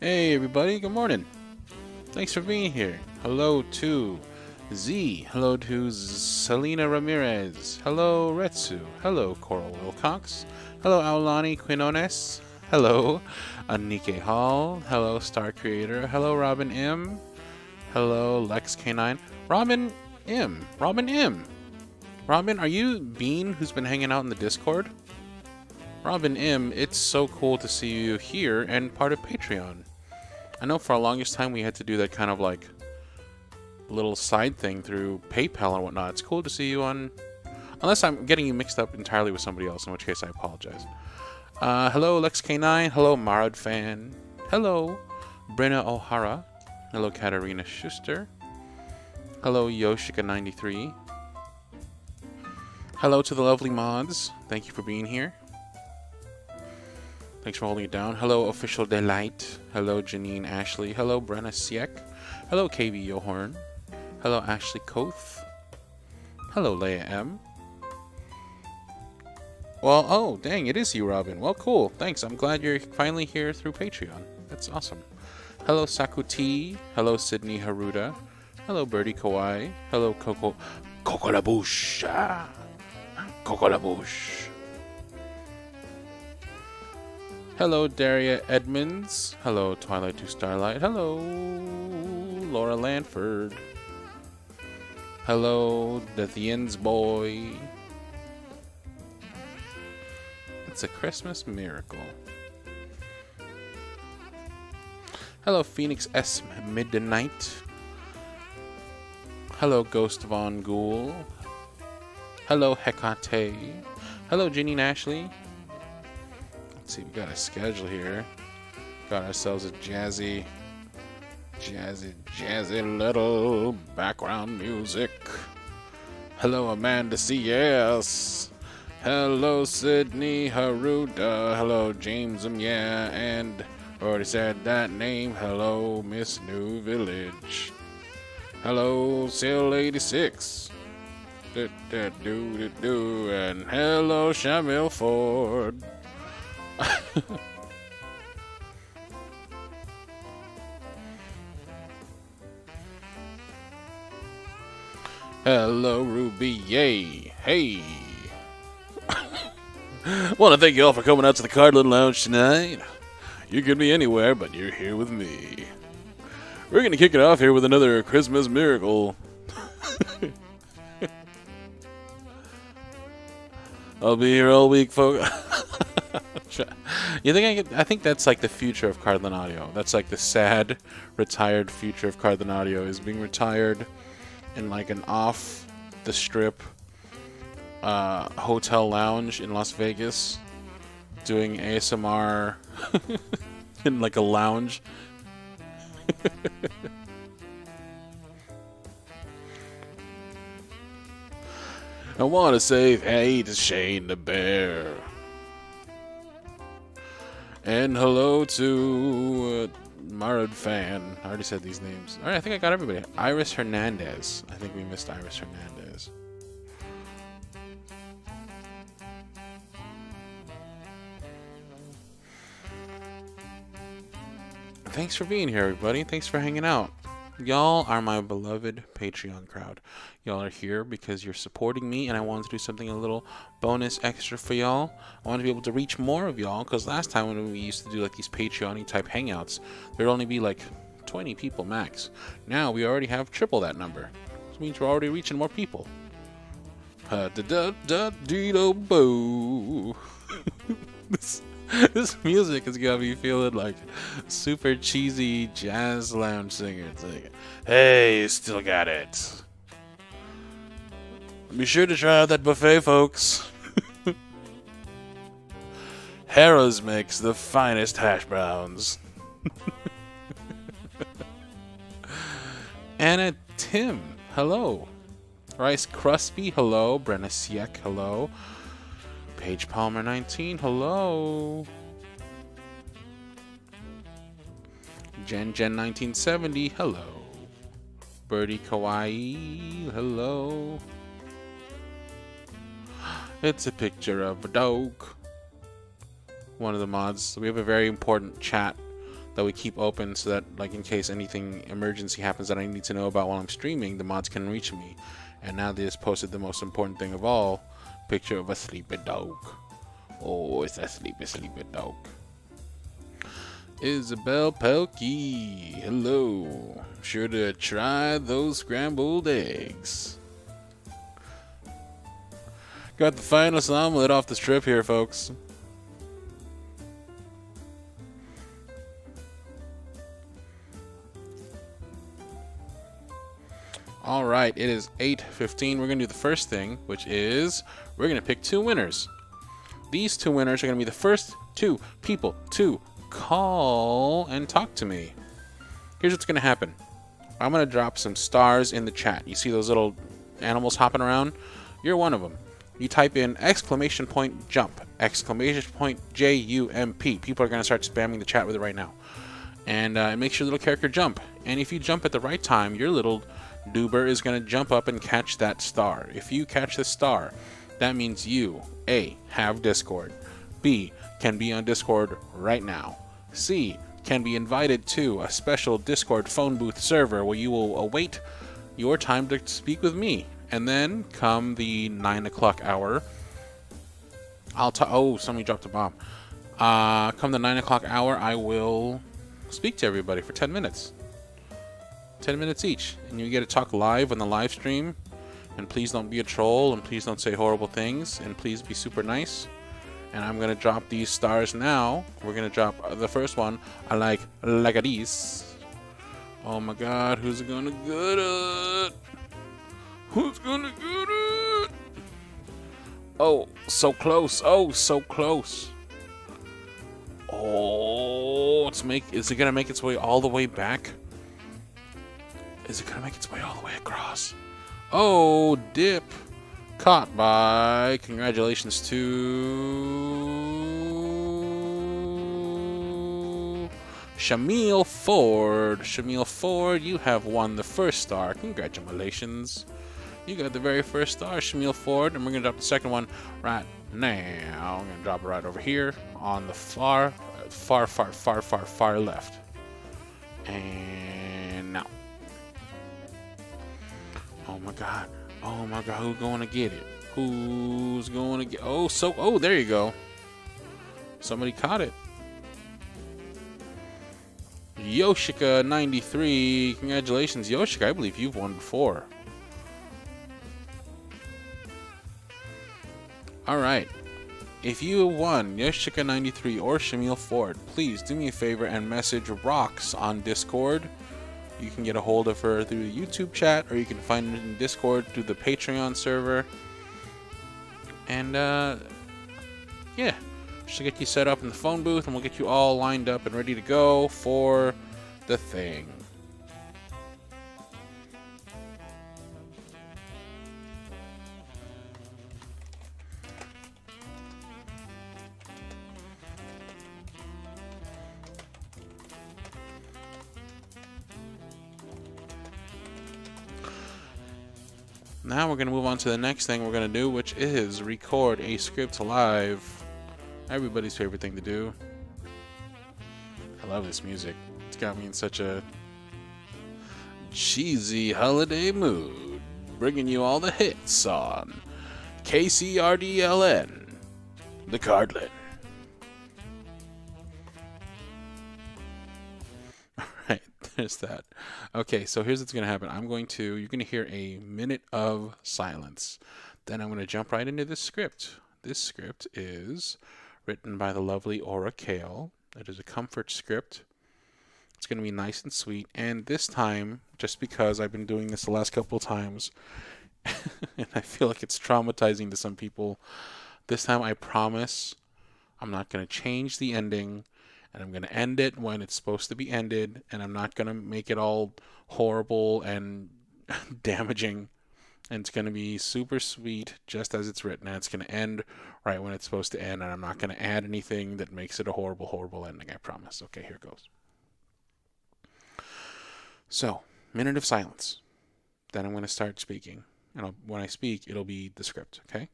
Hey everybody, good morning. Thanks for being here. Hello to Z. Hello to Selena Ramirez. Hello Retsu. Hello Coral Wilcox. Hello Aulani Quinones. Hello Anike Hall. Hello Star Creator. Hello Robin M. Hello Lex K9. Robin M. Robin M. Robin, are you Bean who's been hanging out in the Discord? Robin M, it's so cool to see you here and part of Patreon. I know for the longest time we had to do that kind of like little side thing through PayPal and whatnot. It's cool to see you on... Unless I'm getting you mixed up entirely with somebody else, in which case I apologize. Hello Lex K9. Hello Marad Fan. Hello Brenna O'Hara. Hello Katarina Schuster. Hello Yoshika93. Hello to the lovely mods. Thank you for being here. Thanks for holding it down. Hello, Official Delight. Hello, Janine Ashley. Hello, Brenna Sieck. Hello, KB Yohorn. Hello, Ashley Koth. Hello, Leia M. Well, oh, dang, it is you, Robin. Well, cool. Thanks. I'm glad you're finally here through Patreon. That's awesome. Hello, Sakuti. Hello, Sydney Haruda. Hello, Birdie Kawai. Hello, Coco Labush. Coco Labush. Hello, Daria Edmonds. Hello, Twilight to Starlight. Hello, Laura Lanford. Hello, Dethien's Boy. It's a Christmas miracle. Hello, Phoenix S. Midnight. Hello, Ghost Von Ghoul. Hello, Hecate. Hello, Ginny Ashley. Let's see, we got a schedule here. Got ourselves a jazzy little background music. Hello, Amanda C.S. Hello, Sydney Haruda. Hello, James yeah, and already said that name. Hello, Miss New Village. Hello, Seal 86. And hello, Shamil Ford. Hello, Ruby. Yay. Hey. Want to thank you all for coming out to the Cardlin Lounge tonight. You could be anywhere, but you're here with me. We're going to kick it off here with another Christmas miracle. I'll be here all week, folks. You think I think that's like the future of Cardlin Audio. That's like the sad, retired future of Cardlin Audio is being retired in like an off-the-strip hotel lounge in Las Vegas, doing ASMR in like a lounge. I want to say hey to Shane the Bear. And hello to Marad Fan. I already said these names. Alright, I think I got everybody. Iris Hernandez. I think we missed Iris Hernandez. Thanks for being here, everybody. Thanks for hanging out. Y'all are my beloved Patreon crowd. Y'all are here because you're supporting me, and I wanted to do something a little bonus extra for y'all. I want to be able to reach more of y'all, because last time when we used to do like these Patreon-y type hangouts, there'd only be like 20 people max. Now we already have triple that number. Which means we're already reaching more people. This music is got me feeling like super cheesy jazz lounge singer. It's like, hey, still got it. Be sure to try out that buffet, folks. Harrah's makes the finest hash browns. Anna Tim, hello. Rice Crusty, hello. Brenna Sieck, hello. Paige Palmer 19, hello. Jen 1970, hello. Birdie Kawaii, hello. It's a picture of a dog. One of the mods. We have a very important chat that we keep open so that, like, in case anything emergency happens that I need to know about while I'm streaming, the mods can reach me. And now they just posted the most important thing of all, picture of a sleepy dog. Oh, it's a sleepy dog. Isabel Pelkey, hello. Sure to try those scrambled eggs. Got the finest omelet off the strip here, folks. Alright, it is 8:15. We're going to do the first thing, which is we're going to pick 2 winners. These 2 winners are going to be the first 2 people to call and talk to me. Here's what's going to happen. I'm going to drop some stars in the chat. You see those little animals hopping around? You're one of them. You type in exclamation point jump, exclamation point J-U-M-P. People are going to start spamming the chat with it right now. And it makes your little character jump. And if you jump at the right time, your little Doober is going to jump up and catch that star. If you catch the star, that means you, A, have Discord, B, can be on Discord right now, C, can be invited to a special Discord phone booth server where you will await your time to speak with me. And then, come the 9 o'clock hour, oh, somebody dropped a bomb. Come the 9 o'clock hour, I will speak to everybody for 10 minutes. 10 minutes each, and you get to talk live on the live stream. And please don't be a troll, and please don't say horrible things, and please be super nice. And I'm gonna drop these stars now. We're gonna drop the first one. I like these. Oh my God, who's gonna get it? Who's gonna get it? Oh, so close. Oh, so close. Oh, is it gonna make its way all the way back? Is it gonna make its way all the way across? Oh, dip. Caught by, congratulations to Shamil Ford. Shamil Ford, you have won the first star. Congratulations. You got the very first star, Shamil Ford. And we're gonna drop the second one right now. I'm gonna drop it right over here on the far left. And now. Oh my God. Oh my God, who's going to get it? Who's going to get... Oh, there you go. Somebody caught it. Yoshika93. Congratulations, Yoshika. I believe you've won before. Alright. If you won, Yoshika93 or Shamil Ford, please do me a favor and message Rocks on Discord. You can get a hold of her through the YouTube chat, or you can find her in Discord through the Patreon server. And, yeah. She'll get you set up in the phone booth, and we'll get you all lined up and ready to go for the thing. Now we're going to move on to the next thing we're going to do, which is record a script live. Everybody's favorite thing to do. I love this music. It's got me in such a cheesy holiday mood. Bringing you all the hits on KCRDLN, the Cardlin. Alright, there's that. Okay, so here's what's going to happen. You're going to hear a minute of silence. Then I'm going to jump right into this script. This script is written by the lovely Aura Kale. It is a comfort script. It's going to be nice and sweet. And this time, just because I've been doing this the last couple of times, and I feel like it's traumatizing to some people, this time I promise I'm not going to change the ending. And I'm going to end it when it's supposed to be ended. And I'm not going to make it all horrible and damaging. And it's going to be super sweet, just as it's written. And it's going to end right when it's supposed to end. And I'm not going to add anything that makes it a horrible, horrible ending, I promise. Okay, here goes. So, minute of silence. Then I'm going to start speaking. And when I speak, it'll be the script, okay?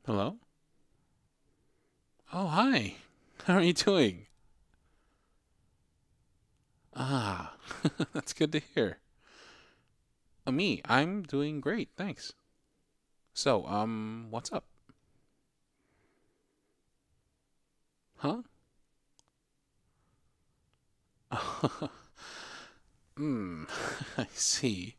Hello? Oh, hi. How are you doing? Ah, that's good to hear. Me, I'm doing great, thanks. So, what's up? Huh? Hmm, I see.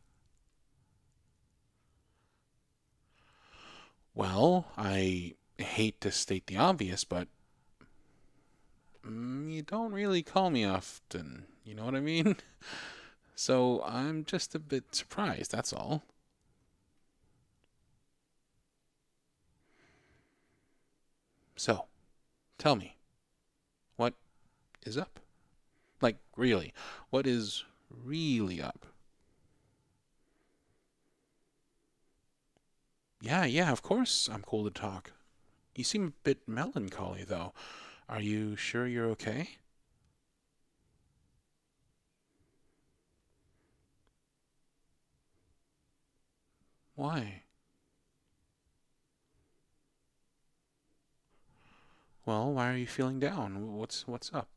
Well, I hate to state the obvious, but you don't really call me often. You know what I mean? So I'm just a bit surprised, that's all. So, tell me, what is up? Like, really, what is really up? Yeah, of course I'm cool to talk. You seem a bit melancholy, though. Are you sure you're okay? Why? Well, why are you feeling down? What's up?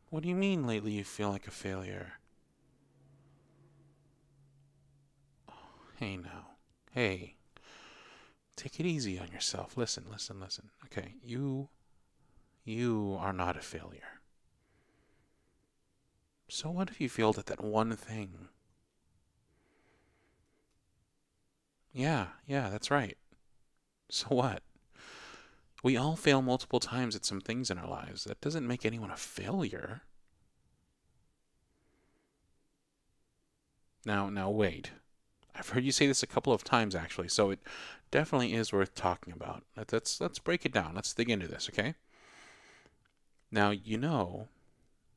What do you mean lately you feel like a failure? Hey now. Hey, take it easy on yourself. Listen. Okay, you are not a failure. So what if you failed at that one thing? Yeah, that's right. So what? We all fail multiple times at some things in our lives. That doesn't make anyone a failure. Now wait. I've heard you say this a couple of times actually, so it definitely is worth talking about. Let's break it down. Let's dig into this, okay? Now, you know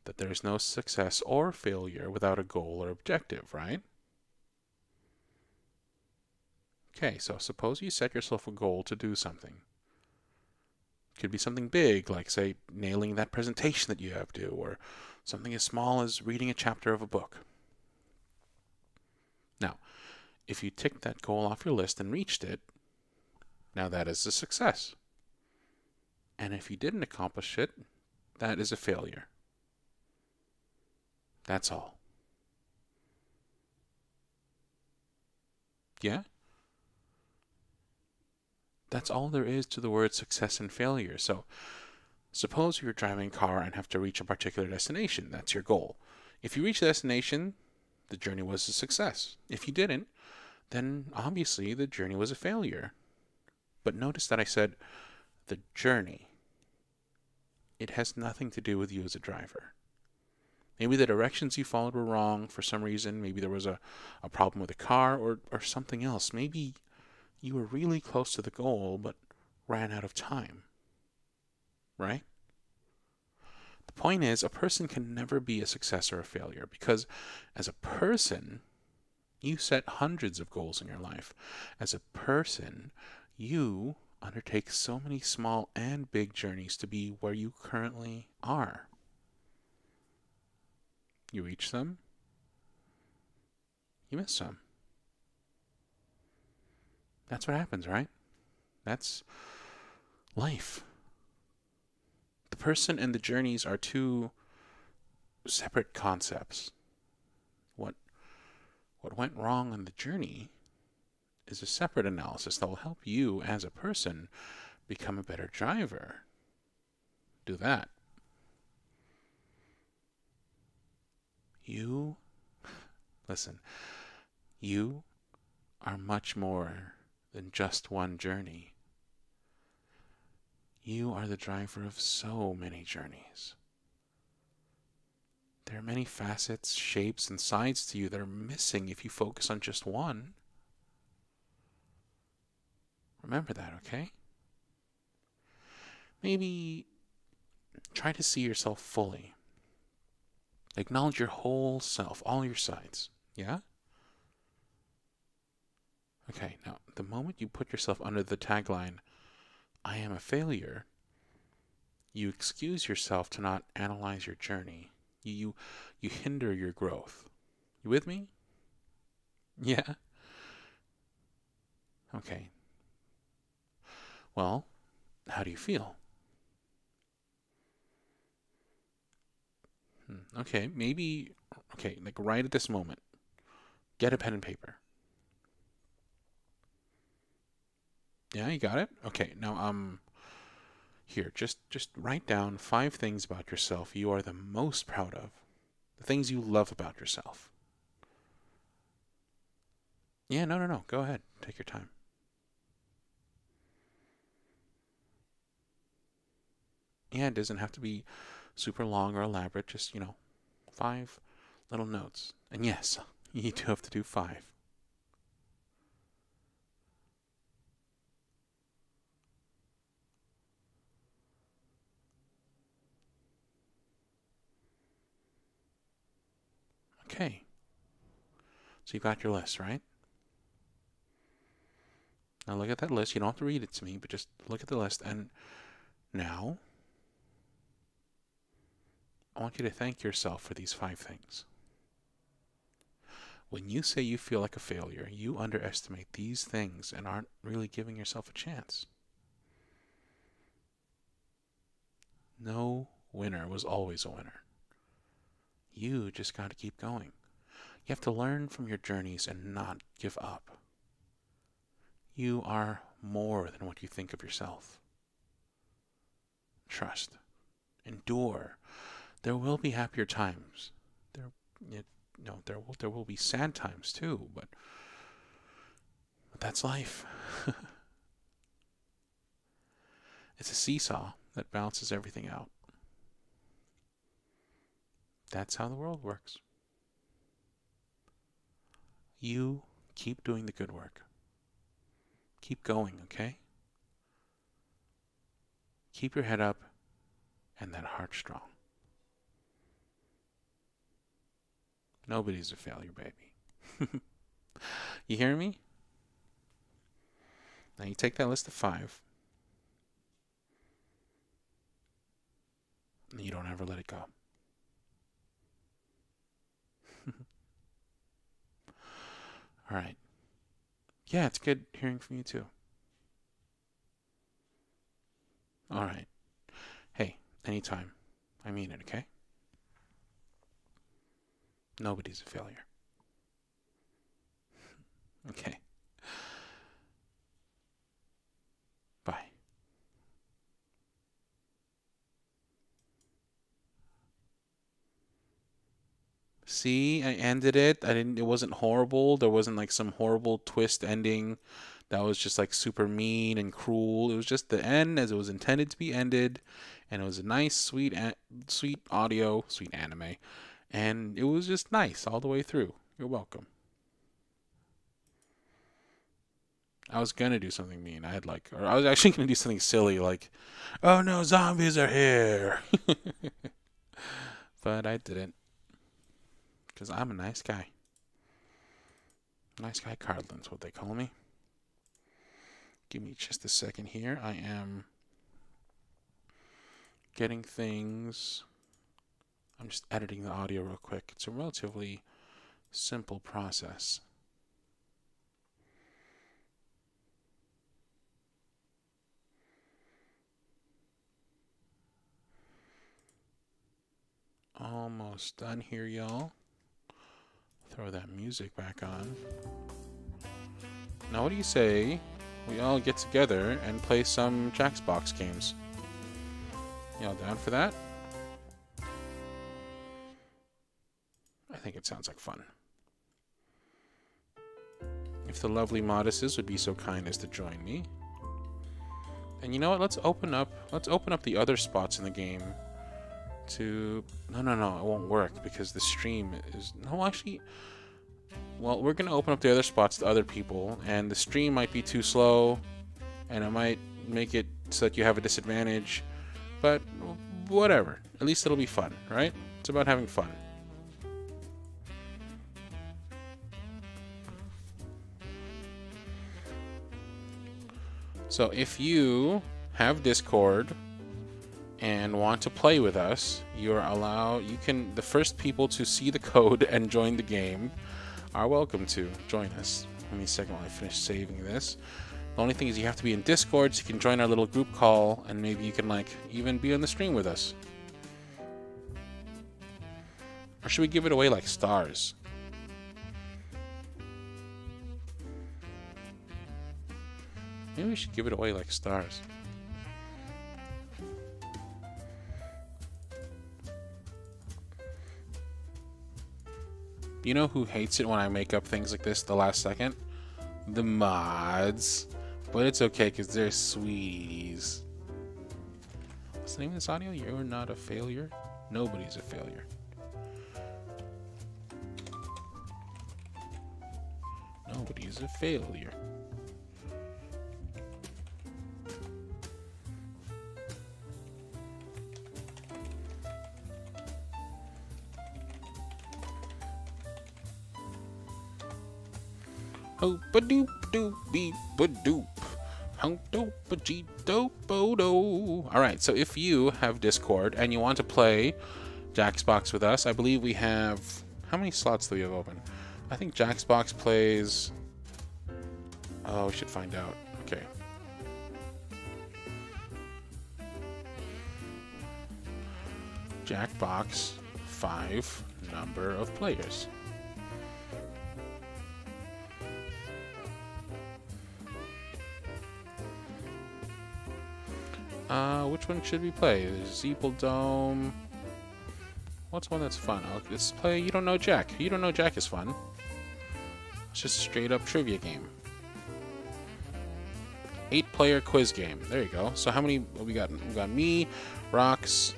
that there's no success or failure without a goal or objective, right? Okay, so suppose you set yourself a goal to do something. It could be something big, like, say, nailing that presentation that you have to, or something as small as reading a chapter of a book. Now, if you ticked that goal off your list and reached it, now that is a success. And if you didn't accomplish it, that is a failure. That's all. Yeah? That's all there is to the word success and failure. So, suppose you're driving a car and have to reach a particular destination. That's your goal. If you reach the destination, the journey was a success. If you didn't, then obviously the journey was a failure. But notice that I said the journey. It has nothing to do with you as a driver. Maybe the directions you followed were wrong for some reason. Maybe there was a problem with the car or something else. Maybe you were really close to the goal but ran out of time. Right? The point is, a person can never be a success or a failure because as a person, you set hundreds of goals in your life. As a person, you undertake so many small and big journeys to be where you currently are. You reach them, you miss some. That's what happens, right? That's life. The person and the journeys are two separate concepts. What what went wrong on the journey is a separate analysis that will help you as a person become a better driver. Do that. You listen, you are much more than just one journey. You are the driver of so many journeys. There are many facets, shapes, and sides to you that are missing if you focus on just one. Remember that, okay? Maybe try to see yourself fully. Acknowledge your whole self, all your sides. Yeah? Okay, now, the moment you put yourself under the tagline, I am a failure, you excuse yourself to not analyze your journey. You hinder your growth. You with me? Yeah? Okay. Well, how do you feel? Okay, maybe, okay, like right at this moment, get a pen and paper. Yeah, you got it? Okay, now, here, just write down 5 things about yourself you are the most proud of. The things you love about yourself. Yeah, no. Go ahead. Take your time. Yeah, it doesn't have to be super long or elaborate. Just, 5 little notes. And yes, you do have to do 5. Okay. So you got your list, right? Now look at that list. You don't have to read it to me, but just look at the list. And now, I want you to thank yourself for these 5 things. When you say you feel like a failure, you underestimate these things and aren't really giving yourself a chance. No winner was always a winner. You just got to keep going. You have to learn from your journeys and not give up. You are more than what you think of yourself. Trust. Endure. There will be happier times. There will be sad times too, but that's life. It's a seesaw that balances everything out. That's how the world works. You keep doing the good work. Keep going, okay? Keep your head up and that heart strong. Nobody's a failure, baby. You hear me? Now you take that list of 5. And you don't ever let it go. All right. Yeah, it's good hearing from you too. All right. Hey, anytime. I mean it, okay? Nobody's a failure. Okay. Bye. See, I ended it. It wasn't horrible. There wasn't like some horrible twist ending that was just like super mean and cruel. It was just the end as it was intended to be ended, and it was a nice, sweet audio, sweet anime, and it was just nice all the way through. You're welcome. I was gonna do something mean. Or I was actually gonna do something silly like, "Oh no, zombies are here," but I didn't, because I'm a nice guy. Nice guy Cardlin's what they call me. Give me just a second here. I am getting things. I'm just editing the audio real quick. It's a relatively simple process. Almost done here, y'all. Throw that music back on. Now, what do you say we all get together and play some Jackbox games? Y'all down for that? I think it sounds like fun. If the lovely Modesses would be so kind as to join me. And you know what? Let's open up the other spots in the game to... No, it won't work because the stream is... No, actually... Well, we're going to open up the other spots to other people, and the stream might be too slow, and it might make it so that you have a disadvantage, but whatever. At least it'll be fun, right? It's about having fun. So if you have Discord and want to play with us, the first people to see the code and join the game are welcome to join us. Give me a second while I finish saving this. The only thing is you have to be in Discord so you can join our little group call, and maybe you can like even be on the stream with us. Or should we give it away like stars? Maybe we should give it away like stars. You know who hates it when I make up things like this the last second? The mods. But it's okay because they're sweeties. What's the name of this audio? You're not a failure? Nobody's a failure. Nobody is a failure. Hoop-a-doop doop beep a doop. Alright, so if you have Discord and you want to play Jaxbox with us, I believe we have... How many slots do we have open? I think Jaxbox plays... Oh, we should find out. Okay. Jackbox, 5 number of players. Which one should we play? Zeeple Dome. What's one that's fun? Let's play You Don't Know Jack. You Don't Know Jack is fun. It's just a straight up trivia game. 8-player quiz game. There you go. So how many we got? We got me, Rox,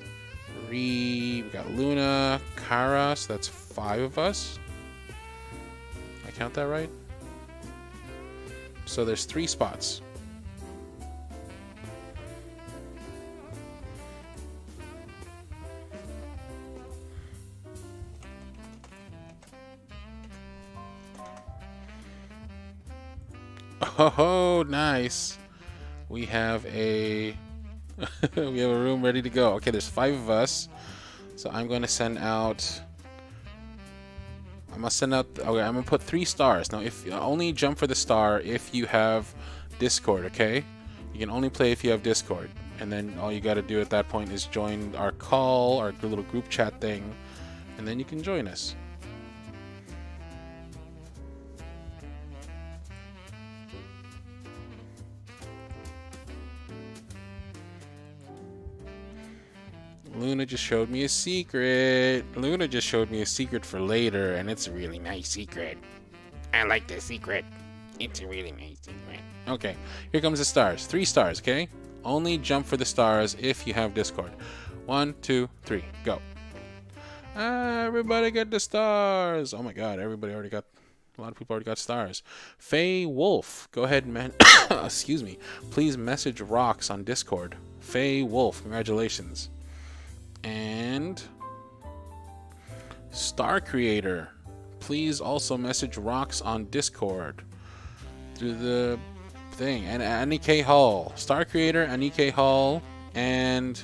we got Luna, Kara, so that's 5 of us. I count that right? So there's 3 spots. Oh, nice. We have a we have a room ready to go. Okay, there's 5 of us. So I'm going to send out okay, I'm going to put 3 stars. Now, if only jump for the star if you have Discord, okay? You can only play if you have Discord. And then all you got to do at that point is join our call, our little group chat thing, and then you can join us. Luna just showed me a secret. Luna just showed me a secret for later, and it's a really nice secret. I like the secret. It's a really nice secret. Okay, here comes the stars. 3 stars, okay? Only jump for the stars if you have Discord. 1, 2, 3, go. Everybody get the stars. Oh my god, everybody already got... A lot of people already got stars. Faye Wolf, go ahead, man. Excuse me. Please message Rox on Discord. Faye Wolf, congratulations. And Star Creator, please also message Rox on Discord through the thing. And Anike Hall, Star Creator, Anike Hall, and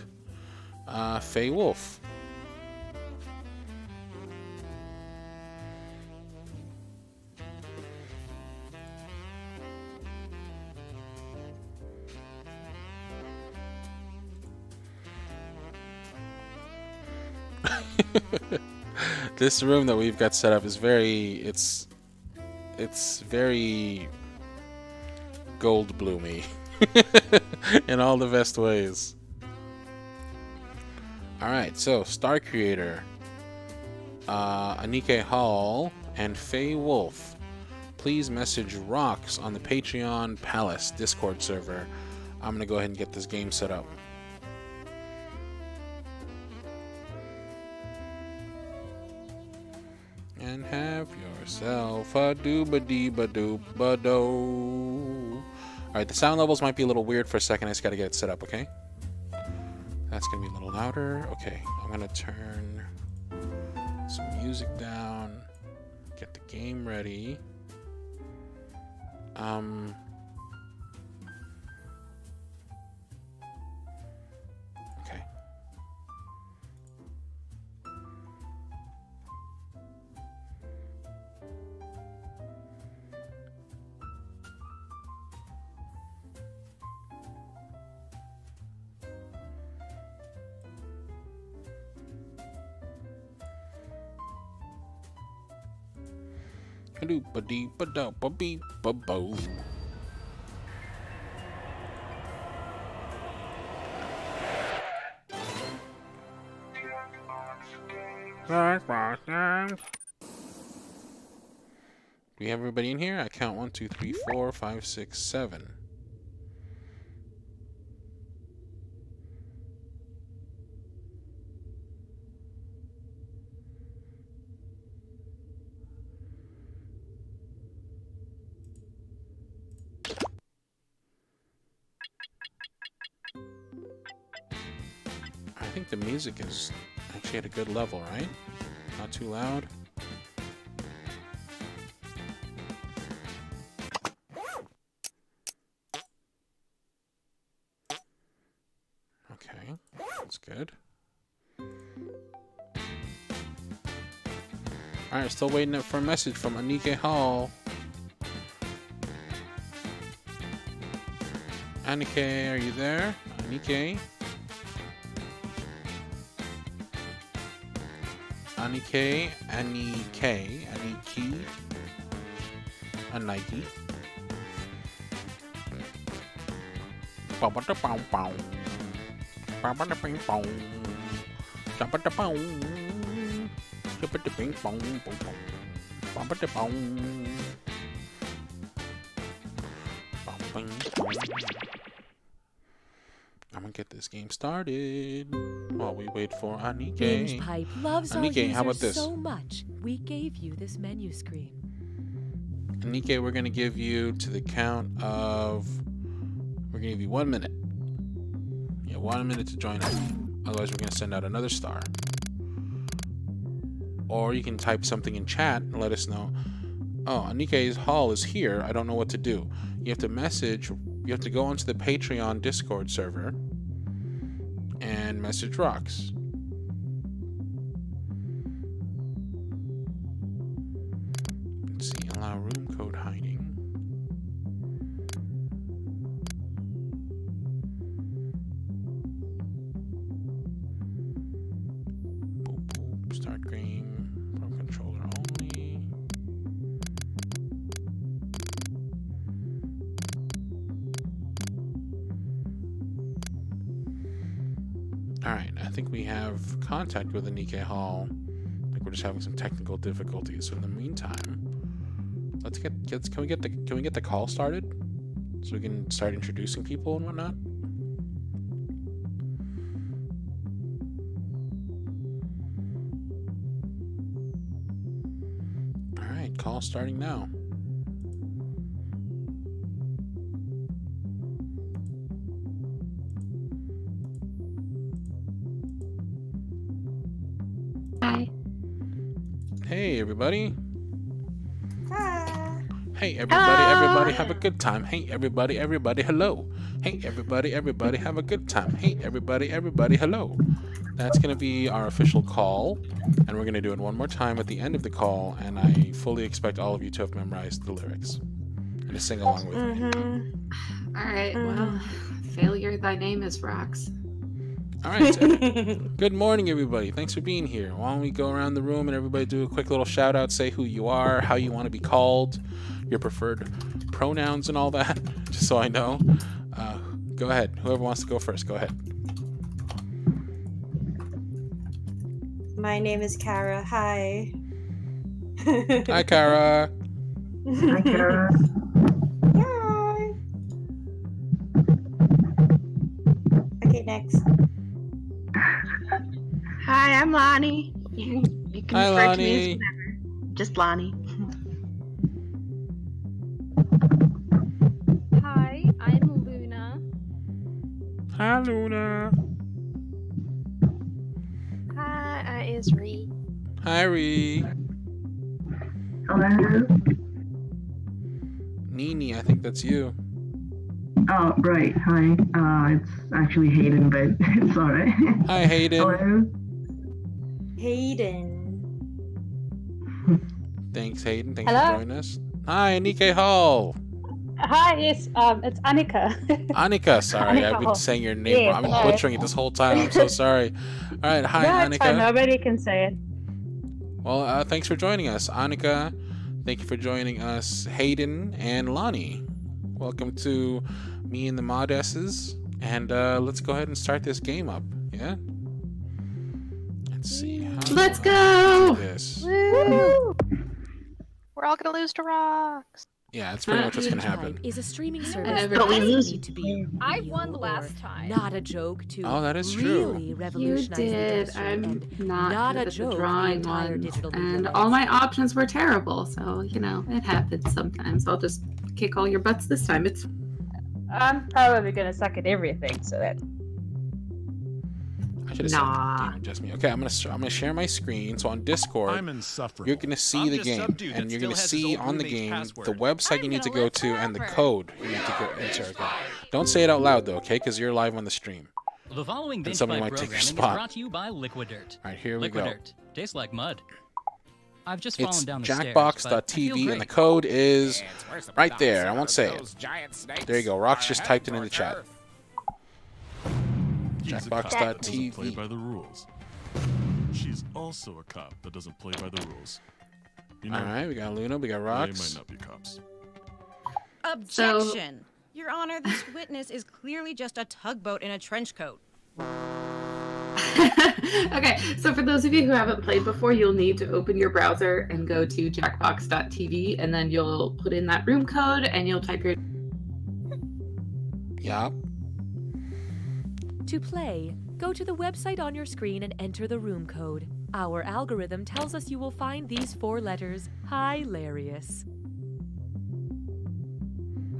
Faye Wolf. This room that we've got set up is very, it's very gold bloomy in all the best ways. Alright, so Star Creator, Anike Hall, and Faye Wolf, please message Rox on the Patreon Palace Discord server. I'm gonna go ahead and get this game set up. And have yourself a dooba-dee-ba-doop-ba-doo. Alright, the sound levels might be a little weird for a second. I just gotta get it set up, okay? That's gonna be a little louder. Okay, I'm gonna turn some music down. Get the game ready. Okay. Ba-dee-ba-da-ba-beep-ba-bo. Do we have everybody in here? I count 1, 2, 3, 4, 5, 6, 7. I think the music is actually at a good level, right? Not too loud. Okay, that's good. Alright, still waiting for a message from Anike Hall. Anike, are you there? Anike? Anike, Anike, Aniki, Anike. Ba-ba-da-bow-bow. Ba-ba-da-bing-bong. Da-ba-da-bow. Da-ba-da-bing-bong. Ba-ba-da-bow. Ba-bing-bong. I'm gonna get this game started while we wait for Anike. Binge Pipe loves Anike, how about this? so much. We gave you this menu screen. Anike, we're gonna give you to the count of. We're gonna give you 1 minute. Yeah, 1 minute to join us. Otherwise, we're gonna send out another star. Or you can type something in chat and let us know. Oh, Anike's Hall is here. I don't know what to do. You have to message. You have to go onto the Patreon Discord server and message Rocks. Let's see, allow room code hiding. Boop, boop, start game from controller only. Alright, I think we have contact with Anike Hall. I think we're just having some technical difficulties. So in the meantime, let's can we get the call started? So we can start introducing people and whatnot? Alright, call starting now. Hi. Hey everybody. Hi. Hey everybody, everybody have a good time. Hey everybody, everybody hello. Hey everybody, everybody have a good time. Hey everybody, everybody hello. That's gonna be our official call, and we're gonna do it one more time at the end of the call, and I fully expect all of you to have memorized the lyrics and to sing along with me. Alright, well, failure, thy name is Rocks. Alright, so good morning everybody. Thanks for being here. Why don't we go around the room and everybody do a quick little shout out, say who you are, how you want to be called, your preferred pronouns and all that, just so I know. Go ahead. Whoever wants to go first, go ahead. My name is Kara. Hi. Hi, Kara. Hi, Kara. Hi. Okay, next. Hi, I'm Lonnie. You can Hi, refer to me Lonnie. as whatever. Just Lonnie. Hi, I'm Luna. Hi, Luna. Hi, is Ree. Hi, Ree. Hello. Nini, I think that's you. Oh, right. Hi. It's actually Hayden, but it's alright. Hi, Hayden. Hello. Hayden. Thanks, Hayden. Thanks Hello. for joining us. Hi, Anike Hall. Hi, it's Annika. Annika, sorry, I've been Hall. saying your name Yeah, wrong. I've been sorry. butchering it this whole time. I'm so sorry. All right, hi, No, it's fine. Annika. Nobody can say it. Well, thanks for joining us, Annika. Thank you for joining us, Hayden and Lonnie. Welcome to me and the Modesses. And let's go ahead and start this game up. Yeah? Let's see. Let's go! This. Woo! We're all gonna lose to rocks. Yeah, that's pretty much what's gonna happen. Is a streaming service never that doesn't lose. need to be I real won or last time. Not a joke to Oh, that is true. really You revolutionize the did. industry I'm and not a good at joke the the drawing entire one. digital media And all my landscape. options were terrible, so, you know, it happens sometimes. I'll just kick all your butts this time. It's I'm probably gonna suck at everything, so that. I should have Nah. said just me. Okay, I'm gonna share my screen. So on Discord, I'm insufferable. you're gonna see I'm the just game, some dude and that you're gonna still has see his old on the roommate's game password. the website you need to go to and the code you need to go enter. Okay? Don't say it out loud though, okay? Because you're live on the stream. The following binge somebody bite might take your programming is spot. brought to you by Liquidirt. All right, here we go. Liquidirt tastes like mud. I've just It's fallen down the stairs, but I feel jackbox.tv, and the great. code is right there. I won't say it. There you go. Rox just typed it in the chat. He's a cop that doesn't play Jackbox.tv. by the rules. She's also a cop that doesn't play by the rules. You know, All right, we got Luna, we got they might Rox. not be cops. Objection! Your Honor, this witness is clearly just a tugboat in a trench coat. okay, so for those of you who haven't played before, you'll need to open your browser and go to jackbox.tv, and then you'll put in that room code and you'll type your. Yeah. To play, go to the website on your screen and enter the room code. Our algorithm tells us you will find these 4 letters hilarious.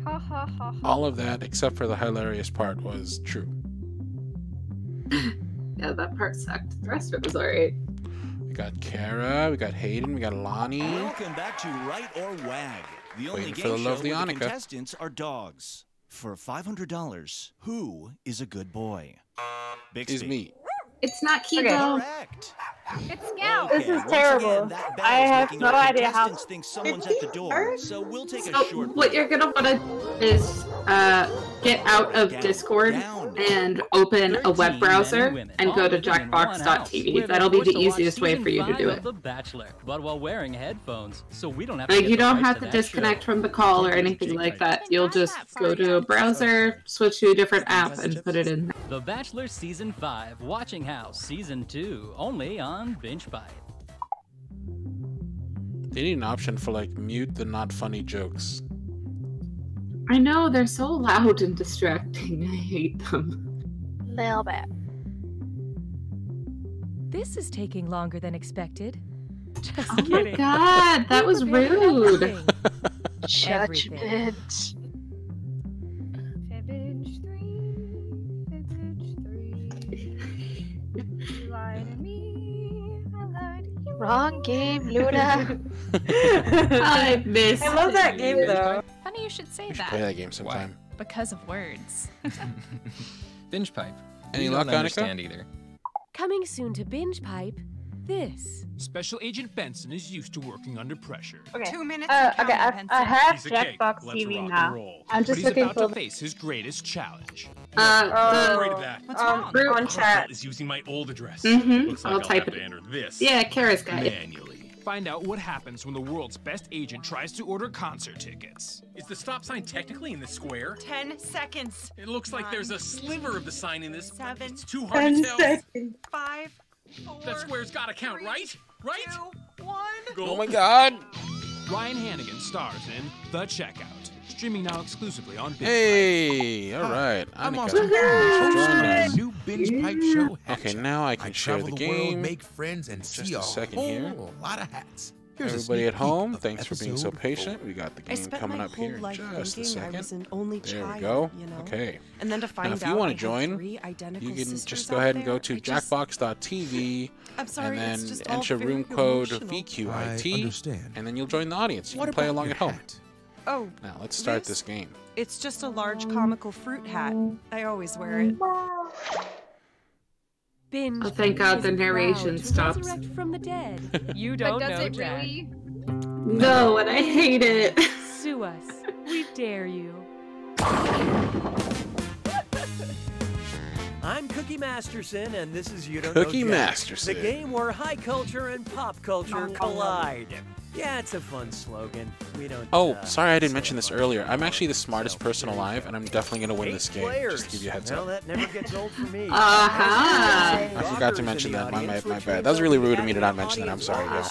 Ha ha ha ha. All of that, except for the hilarious part, was true. Yeah, that part sucked. The rest of it was alright. We got Kara, we got Hayden, we got Lonnie. Welcome back to Right or Wag, the only Waiting for game the show lovely where the Annika. contestants are dogs. For $500, who is a good boy? Bixby. Is me. It's not Kibo. Correct. It's Scout. Okay, This is once terrible. again, that bell I is have making no our idea how. contestants think someone's at the door, so we'll take a So short what break. you're gonna want to do is get out of Down, Discord down. and open a 13 web men browser and women, and all go to living in one house, where jackbox.tv. they're That'll be forced the to watch easiest way season for you to 5 do of it. The Bachelor, but while wearing headphones, so we don't have to Like get you the don't rights have to to that disconnect show. from the call or anything like that. You'll just go to a browser, switch to a different app, and put it in. The Bachelor Season 5, Watching House Season 2, only on Binge Bite. They need an option for like mute the not funny jokes. I know they're so loud and distracting. I hate them. Little bit. This is taking longer than expected. Just Oh my kidding. god, that was We prepared rude. everything. Judgment. Fibbage 3, Fibbage 3. You lie to me, I lie to you. Wrong game, Luna. I miss. I love that game though. Funny you should say We should that. play that game sometime. Because of words. Binge pipe. Any We luck, don't Annika? understand either. Coming soon to Binge Pipe, this. Special Agent Benson is used to working under pressure. Okay. 2 minutes Okay, I have He's a cake. Jackbox Let's TV rock and now. roll. I'm just but he's looking about for. to face his greatest challenge. Uh, I'm afraid of that. What's wrong? On chat. Is using my old address. Mhm, Looks like I'll I'll type have it. to enter this Yeah, Kara's got it. manually. Find out what happens when the world's best agent tries to order concert tickets. Is the stop sign technically in the square? 10 seconds. It looks like there's a sliver of the sign in this. 7. It's too hard to tell. 5. 4. That square's gotta count, 3, right? Right? 2, 1. Go. Oh my god! Ryan Hannigan stars in The Checkout. Streaming now exclusively on Binge Hey! Alright, I'm Annika. Austin. Join Host of us. the new Binge Pipe show. Okay, now I can share travel the world, game. make friends, and Just see a a second whole here. lot of hats. Here's a Everybody sneak at home, peek of thanks for being so episode patient. 4. We got the I game spent coming my up whole here in life just a thinking I was second. an only There child, we go. you know? Okay. And then to find Now, if out you want I to had join, 3 identical you can sisters just go out ahead and there, go to I just- jackbox.tv I'm sorry, and it's then just all enter very room code emotional. I VQIT, understand. and then you'll join the audience. You What can play about along your at home. hat? Oh, Now, let's start this? this game. it's just a large comical fruit hat. I always wear it. Binge Oh, thank God is the narration proud to stops. resurrect from the dead. You But don't does know, it Jack. really? No, and I hate it. Sue us. We dare you. I'm Cookie Masterson, and this is You Don't Cookie Know Jack, Masterson. the game where high culture and pop culture collide. Yeah, it's a fun slogan. We don't. Oh, sorry I didn't mention this earlier. I'm actually the smartest person alive, and I'm definitely going to win this game. Just to give you a heads up. That never gets old for me. Uh-huh. I forgot to mention that. My bad. That was really rude of me to not mention that. I'm sorry, guys.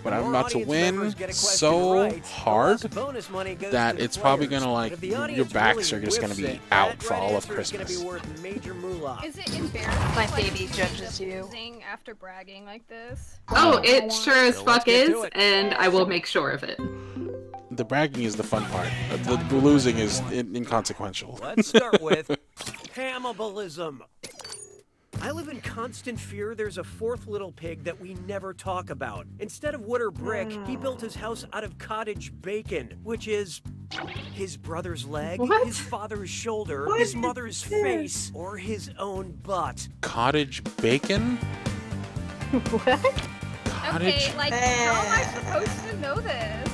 But I'm about to win so hard that it's probably going to, like, your backs are just going to be out for all of Christmas. Is it embarrassing? My baby judges you. After bragging like this? Oh, it sure as fuck is, and I will make sure of it. The bragging is the fun part. The losing is inconsequential. Let's start with cannibalism. I live in constant fear there's a fourth little pig that we never talk about. Instead of wood or brick, he built his house out of cottage bacon, which is his brother's leg, his father's shoulder, his mother's face, or his own butt. Cottage bacon? What? Cottage? Okay, like, how am I supposed to know this?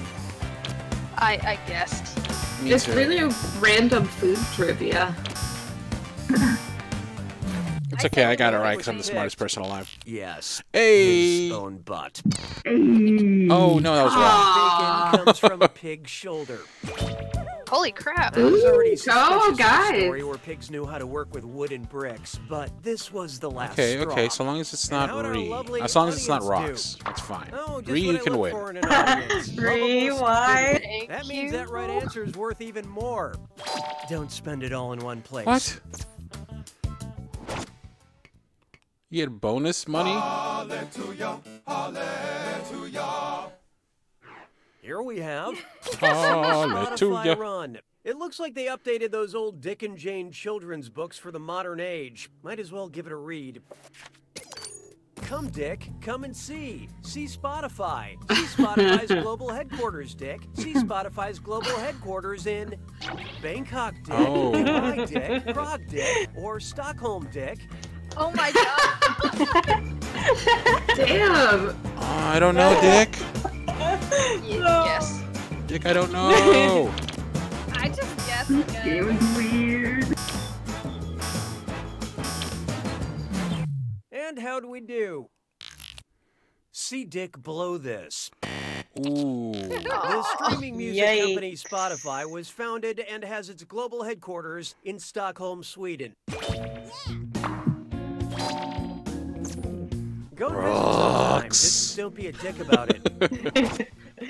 I guessed. It's really random food trivia. It's okay, I got it right because I'm the smartest person alive. Yes. Hey! His own butt. Oh, no, that was wrong. Bacon comes from a pig's shoulder. Holy crap. I was already Ooh, guys. a story where pigs knew how to work with wood and bricks, but this was the last Okay, straw. okay, so long as it's not as long as it's not rocks, that's fine. Oh, just Ree, what you I can look win. for in an audience. Ree, Lovable, why? stupid. That means that right answer is worth even more. Don't spend it all in one place. What? You get bonus money? Here we have Hallelujah. Spotify Run. It looks like they updated those old Dick and Jane children's books for the modern age. Might as well give it a read. Come, Dick. Come and see. See Spotify. See Spotify's global headquarters, Dick. See Spotify's global headquarters in Bangkok, Dick. Oh. Dubai, Dick. Prague, Dick. Or Stockholm, Dick. Oh my god. Damn. I don't know, Dick. Yes. Dick, I don't know. I just guessed It again. was weird. And how do we do? See Dick blow this. Ooh. The streaming music Yikes. company Spotify was founded and has its global headquarters in Stockholm, Sweden. Go and visit sometime. Just don't be a dick about it.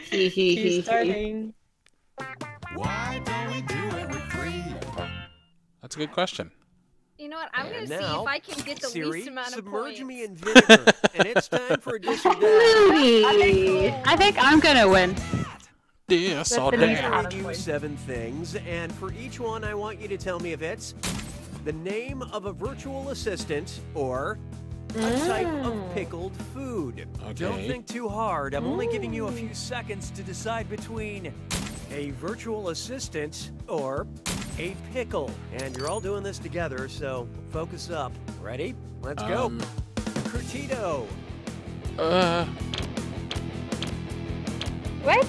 He's starting. Why don't we do it for free? That's a good question. You know what? I'm And gonna see now, if I can get the Siri, least amount of submerge points. me in vinegar, and it's time for a dish or that. I think I'm gonna win. Yes, all I'm day. gonna read you 7 things, and for each one, I want you to tell me if it's the name of a virtual assistant or a type of pickled food. Don't Okay. think too hard. I'm only giving you a few seconds to decide between a virtual assistant or a pickle. And you're all doing this together, so focus up. Ready? Let's go. Curtito. What?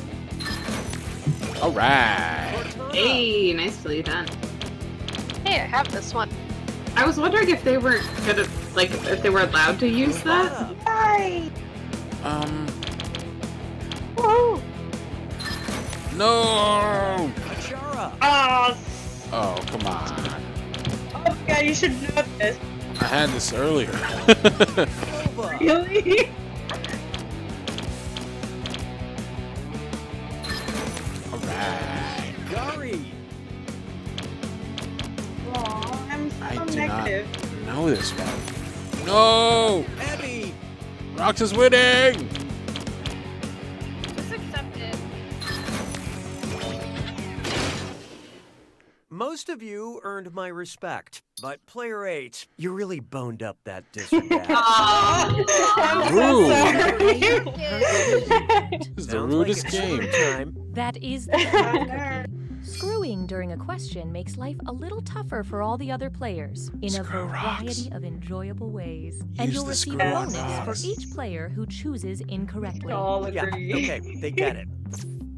All right. Hey, nicely done. Hey, I have this one. I was wondering if they were gonna, like, if they were allowed to use that. Hi. Whoa. No. Achara. Oh, come on. Oh god, you should know this. I had this earlier. Really? All right. Gary. Aw, I'm I so do negative. not know this one. No. Abby. Rox is winning. Just accept it. Most of you earned my respect, but player 8, you really boned up that dish or that. This is the rudest game. That is the cookie. Screwing during a question makes life a little tougher for all the other players in a variety of enjoyable ways. And you'll receive a bonus for each player who chooses incorrectly. Yeah, okay, they get it.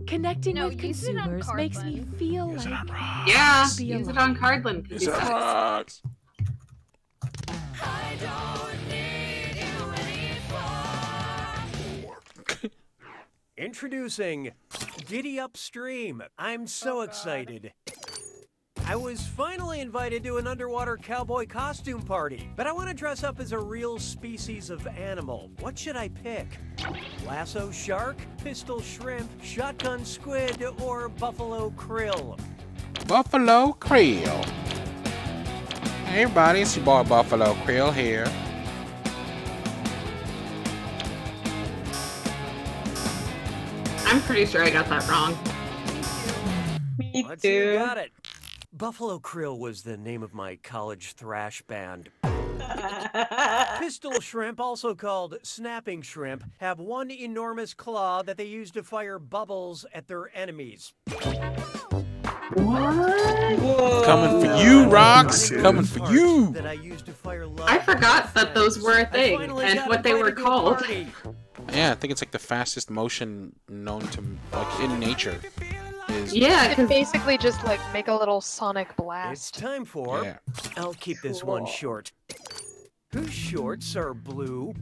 Connecting No, with use it on consumers makes me feel like Yeah, be use it alive. on Cardlin. Use it on Rox. Introducing Giddy Upstream. I'm so excited. I was finally invited to an underwater cowboy costume party, but I want to dress up as a real species of animal. What should I pick? Lasso shark, pistol shrimp, shotgun squid, or buffalo krill? Buffalo krill. Hey everybody, it's your boy Buffalo Krill here. I'm pretty sure I got that wrong. Me Let's see who too. got it. Buffalo Krill was the name of my college thrash band. Pistol shrimp, also called snapping shrimp, have one enormous claw that they use to fire bubbles at their enemies. What? Coming for you, Rocks! Coming for you! That I used to fire I forgot that those were a thing and what they were called. Yeah, I think it's like the fastest motion known to, like, in nature. Is Yeah, You can basically just like make a little sonic It's blast. time for... Yeah. I'll keep this one short. Whose shorts are blue?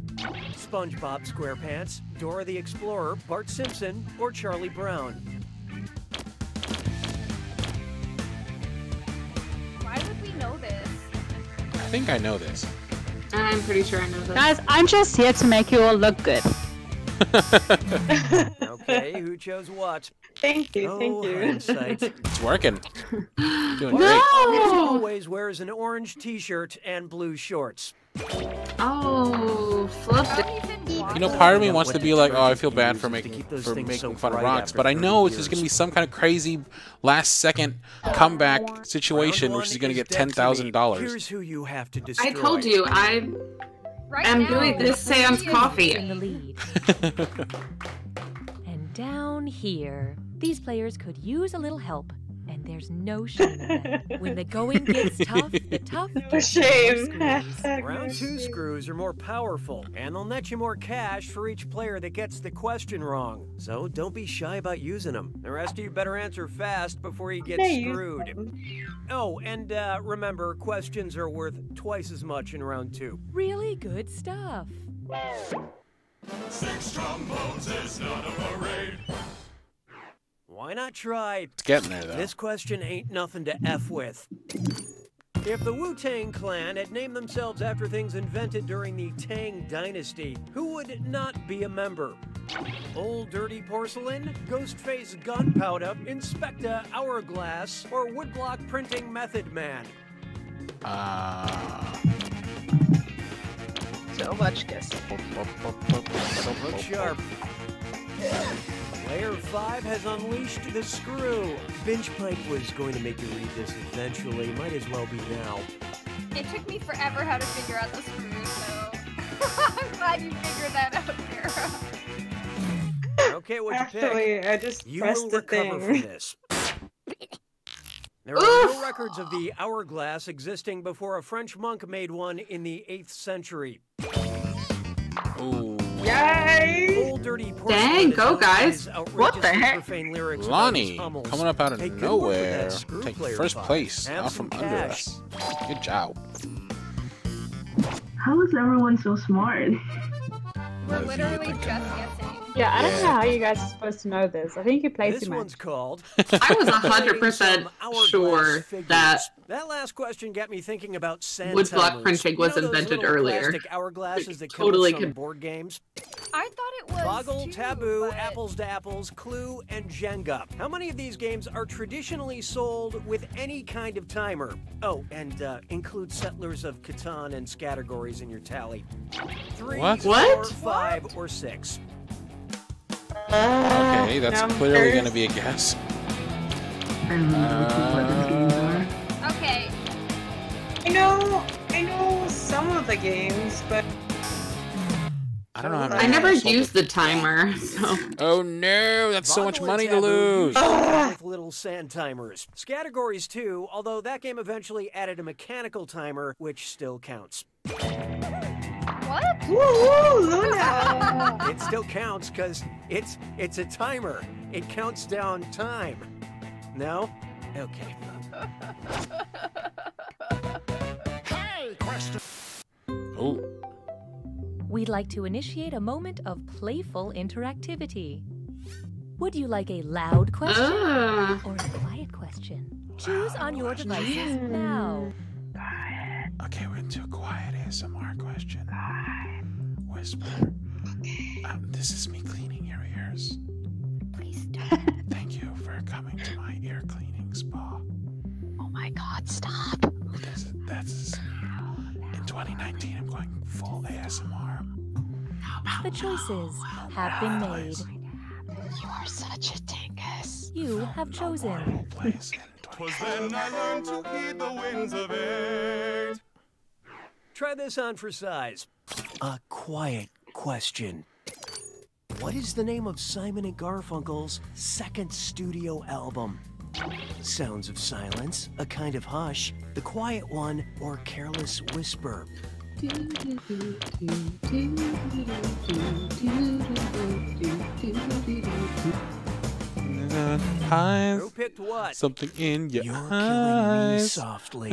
SpongeBob SquarePants, Dora the Explorer, Bart Simpson, or Charlie Brown? Why would we know this? I think I know this. I'm pretty sure I know this. Guys, I'm just here to make you all look good. Okay, who chose what? Thank you, thank you. Hindsight. It's working. Doing great. Rich always wears an orange t-shirt and blue shorts. Oh, flubbed it. You know, part of me wants to be like, oh, I feel bad for making fun of Rocks, but I know it's just gonna be some kind of crazy last-second comeback situation, which is gonna get $10,000. Here's who you have to destroy. I told you, I am doing this sans coffee. In the lead. And down here, these players could use a little help, and there's no shame in that. When the going gets tough, the tough No get shame. more screws. Round 2 screws are more powerful, and they'll net you more cash for each player that gets the question wrong. So don't be shy about using them. The rest of you better answer fast before you get Hey, use screwed. Oh, and remember, questions are worth twice as much in round 2. Really good stuff. 6 trombones is not a parade. Why not try? It's getting there, though. This question ain't nothing to F with. If the Wu-Tang Clan had named themselves after things invented during the Tang Dynasty, who would not be a member? Old Dirty Porcelain, Ghostface Gunpowder, Inspector Hourglass, or Woodblock Printing Method Man? So much guessing. Look sharp. Player 5 has unleashed the screw. Binge Pipe was going to make you read this eventually. Might as well be now. It took me forever how to figure out the screw, so I'm glad you figured that out, Kara. Okay, what'd you pick? Actually, I just You pressed will the recover thing. from this. There are no records of the hourglass existing before a French monk made one in the 8th century. Ooh. Yay! Old Dirty Dang, Porcelain go is guys. what the heck? Lonnie, coming up out of Hey, good work with nowhere, that screw, taking player first 5. place, Have out some from under cash. us. Good job. How is everyone so smart? We're literally just guessing. Yeah, I don't know how you guys are supposed to know this. I think you played This too much. one's called. I was 100% sure that That last question got me thinking about sand woodblock timers. printing was You know those invented little earlier. plastic hourglasses that Totally come with some could- board games. I thought it was Boggle, too, Taboo, but... Apples to Apples, Clue, and Jenga. How many of these games are traditionally sold with any kind of timer? Oh, and include Settlers of Catan and Scattergories in your tally. 3, What? 4, What? 5, or 6. Okay, that's clearly going to be a guess. I don't know what these games are. Okay. I know some of the games, but I don't know how many. I never I sold used the timer, so. Oh no, that's so much Boggle money and to Taboo lose. usually come with little sand timers. Scattergories too, although that game eventually added a mechanical timer, which still counts. What? woo, Luna! It still counts because it's a timer. It counts down time. No? Okay. Hey, question. Oh, We'd like to initiate a moment of playful interactivity. Would you like a loud question or a quiet question? Choose on your devices now. Okay, we're into a quiet ASMR question. Whisper. This is me cleaning your ears. Please don't. Thank you for coming to my ear cleaning spa. Oh my god, stop. That's in 2019. I'm going full ASMR. The choices have been made. You are such a dingus. You have chosen. Twas then I learned to heed the winds of age. Try this on for size. A quiet question. What is the name of Simon and Garfunkel's second studio album? Sounds of Silence, A Kind of Hush, The Quiet One, or Careless Whisper? Eyes. Picked what? Something in your You're eyes. killing me softly.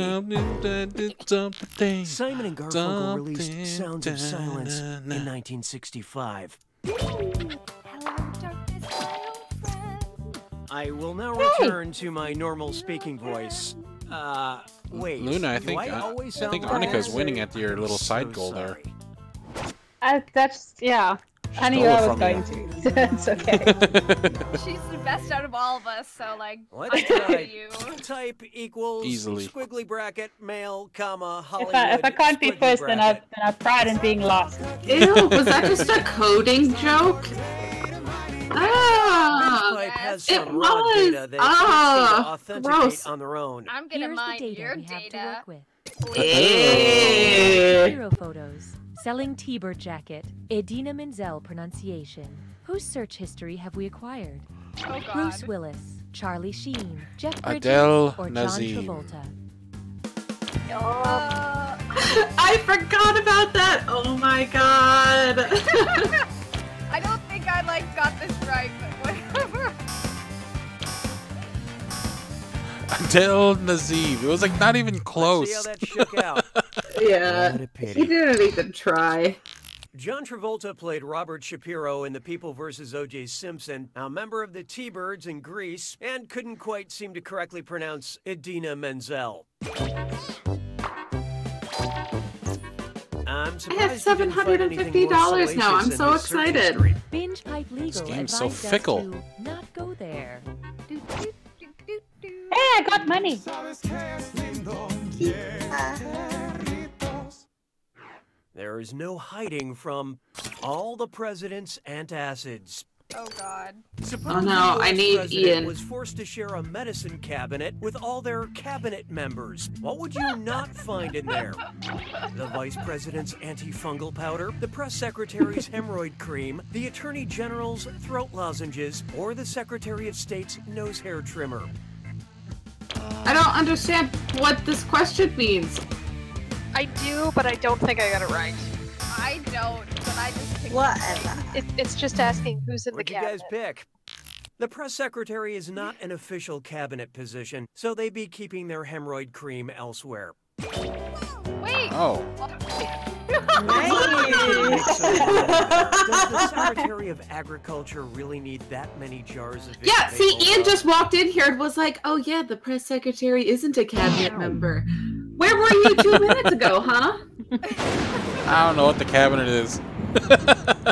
Simon and Garfunkel released Sounds of Silence in 1965. I will now return to my normal speaking voice. Wait. Luna, I think Annika's winning at your little side goal there. Yeah. I knew I was going to. It's okay. She's the best out of all of us, so like, Let's try type equals easily squiggly bracket male comma Hollywood. If I can't be first, then I pride in being last. Ew, was that just a coding joke? Ah, it was. Ah, gross. On their own. I'm gonna mine your data. Hero photos. Selling T-Bird jacket. Idina Menzel pronunciation. Whose search history have we acquired? Oh God. Bruce Willis, Charlie Sheen, Jeff Bridges, Adele or Nazim. John Travolta? I forgot about that. Oh my god. I don't think I got this right, but whatever. Adele Nazim. It was not even close. Let's see how that shook out. Yeah, What a pity. he didn't even try. John Travolta played Robert Shapiro in The People vs. O.J. Simpson, a member of the T-Birds in Greece, and couldn't quite seem to correctly pronounce Idina Menzel. I'm I have $750 now. I'm so excited. Binge Pipe Legal This game's so advised us fickle. to not go there. Hey, I got money. There is no hiding from all the president's antacids. Oh God. Oh no, I need Ian. Was forced to share a medicine cabinet with all their cabinet members. What would you not find in there? The vice president's antifungal powder, the press secretary's hemorrhoid cream, the attorney general's throat lozenges, or the secretary of state's nose hair trimmer. I don't understand what this question means. I do, but I don't think I got it right. I don't, but I just picked Whatever. It's just asking who's in What'd the you cabinet. guys pick? The press secretary is not an official cabinet position, so they'd be keeping their hemorrhoid cream elsewhere. Wait. Oh. Does the Secretary of Agriculture really need that many jars of it? Yeah, see, Ian just walked in here and was like, oh yeah, the press secretary isn't a cabinet member. Where were you 2 minutes ago, huh? I don't know what the cabinet is.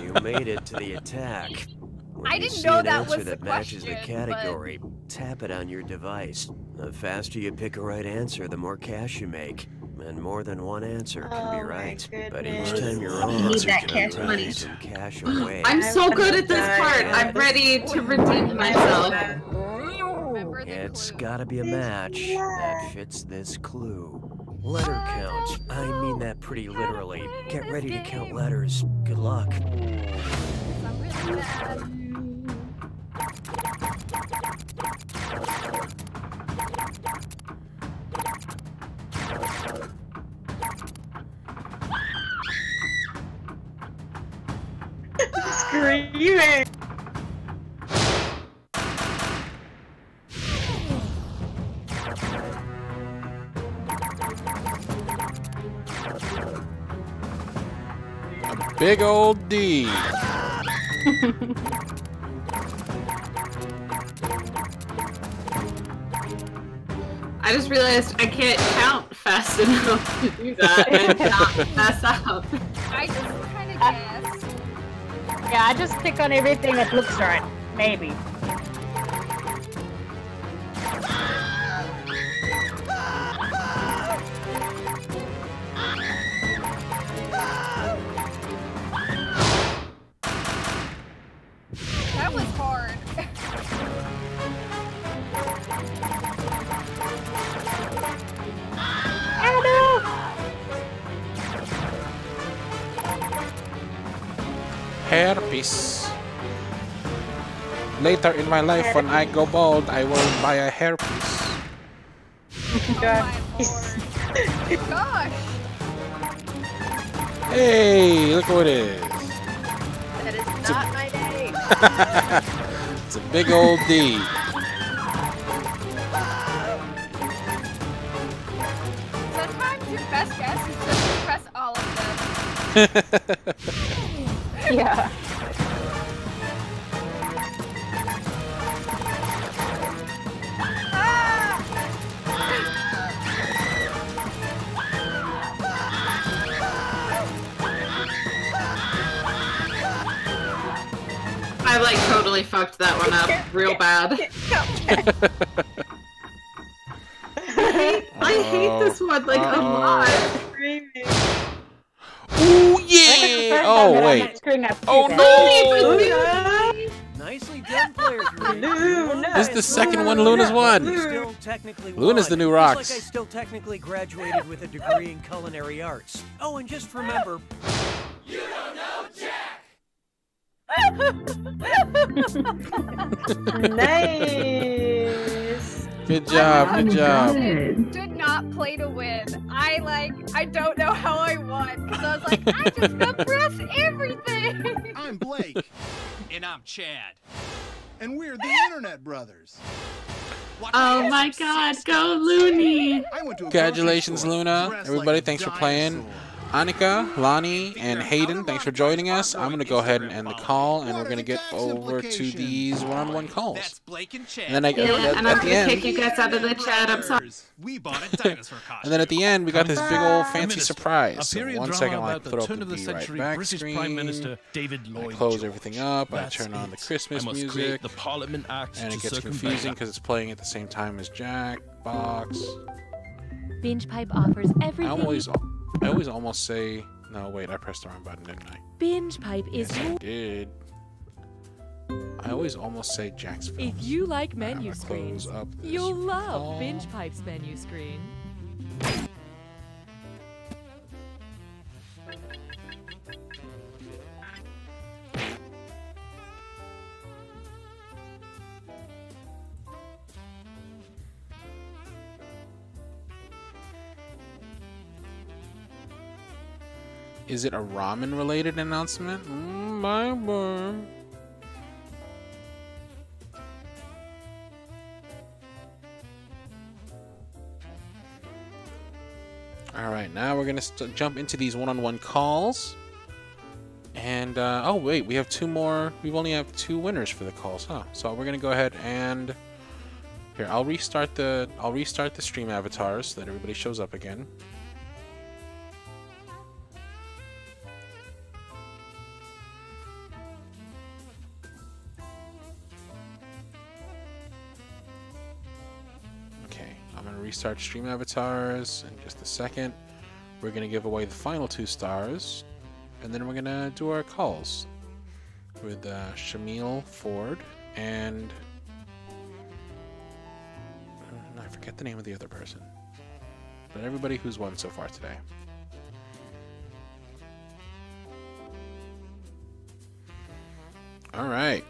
You made it to the attack. When I you didn't see know an that answer was the that matches the question, category, tap it on your device. The faster you pick a right answer, the more cash you make. And more than one answer can be right. But each time you're wrong, I need that you cash can money. take some cash away. I'm so good at this part. I'm ready to redeem myself. It's gotta be a match that fits this clue. Letter count. I mean that pretty literally. Get ready to count letters. Good luck. I'm really bad. Screaming. Big old D. I just realized I can't count fast enough to do that and not mess up. I just kind of guessed. Yeah, I just click on everything that looks right. Maybe. That was hard. Hairpiece. Later in my life, when I go bald, I will buy a hairpiece. Gosh. Hey, look what it is. That is not my name. It's a big old D. Sometimes your best guess is just to press all of them. Yeah. I like totally fucked that one up real bad. I hate this one like a lot. Ooh yeah! Oh wait! Oh no! Nicely done, players. This is the second one Luna's won. Still technically Luna's the new Just Rocks. like I still technically graduated with a degree in culinary arts. Oh, and just remember, you don't know Jack. Nice. Good job. Good job. Did not play to win. I don't know how I won. Because I was like, I just gotta press everything. I'm Blake. And I'm Chad. And we're the Internet Brothers. Oh my god, go Looney! Congratulations, Luna. Everybody, thanks for playing. Annika, Lonnie, and Hayden, thanks for joining us. I'm going to go ahead and end the call, and we're going to get over to these one-on-one calls. And then I'm gonna kick you guys out of the chat. I'm sorry. And then at the end, we got this big old fancy surprise. So 1 second, I put up the right back British screen. Prime Minister David Lloyd I close George. everything up. I That's turn on the it. Christmas I must music. create the Parliament Act And it to gets circumvent confusing that. because it's playing at the same time as Jackbox. Binge Pipe offers everything. I always almost say... No, wait, I pressed the wrong button, didn't I? Binge Pipe is Yes, I did. I always almost say Jack's Films. If you like menu I'm gonna close screens, up this you'll love call. Binge Pipe's menu screen. Is it a ramen-related announcement? Bye-bye. Alright, now we're going to jump into these one-on-one calls. And, oh wait, we have two more. We only have 2 winners for the calls, huh? So we're going to go ahead and... Here, I'll restart the stream avatars so that everybody shows up again. I'm going to restart stream avatars in just a second. We're going to give away the final 2 stars, and then we're going to do our calls with Shamil Ford and I forget the name of the other person, but everybody who's won so far today. All right.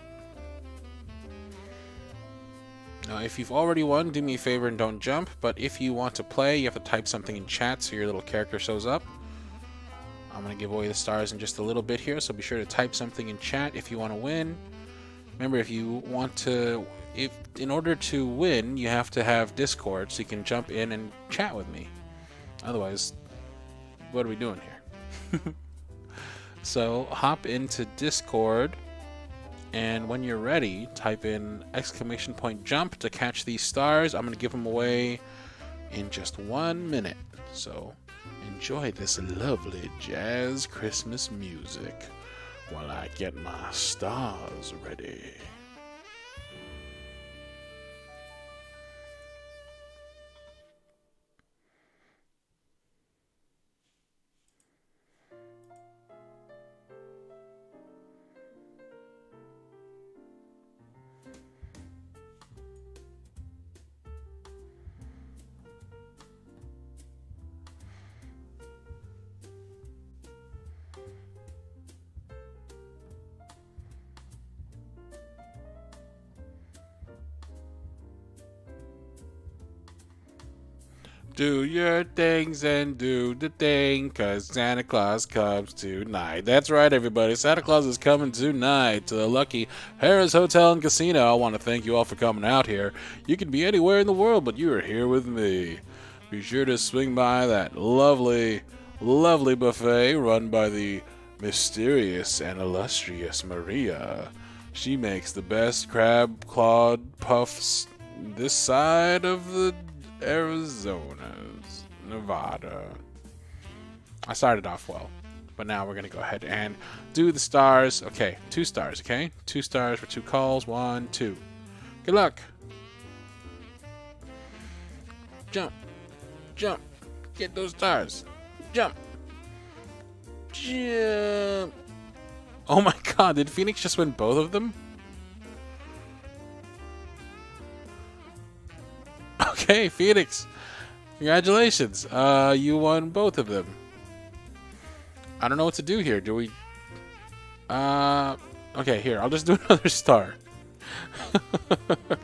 Now, if you've already won, do me a favor and don't jump, but if you want to play, you have to type something in chat so your little character shows up. I'm going to give away the stars in just a little bit here, so be sure to type something in chat if you want to win. Remember, if you want to, in order to win, you have to have Discord so you can jump in and chat with me. Otherwise, what are we doing here? So, hop into Discord. And when you're ready, type in !jump to catch these stars. I'm going to give them away in just 1 minute. So enjoy this lovely jazz Christmas music while I get my stars ready. Do your things and do the thing, 'cause Santa Claus comes tonight. That's right, everybody. Santa Claus is coming tonight to the lucky Harris Hotel and Casino. I want to thank you all for coming out here. You could be anywhere in the world, but you are here with me. Be sure to swing by that lovely, lovely buffet run by the mysterious and illustrious Maria. She makes the best crab clawed puffs this side of the Arizona's, Nevada. I started off well, but now we're gonna go ahead and do the stars. Okay, 2 stars, okay? 2 stars for 2 calls. 1, 2. Good luck. Jump. Jump. Get those stars. Jump. Jump. Oh my god, did Phoenix just win both of them? Okay, Phoenix, congratulations. You won both of them. I don't know what to do here. Do we... Okay, here, I'll just do another star.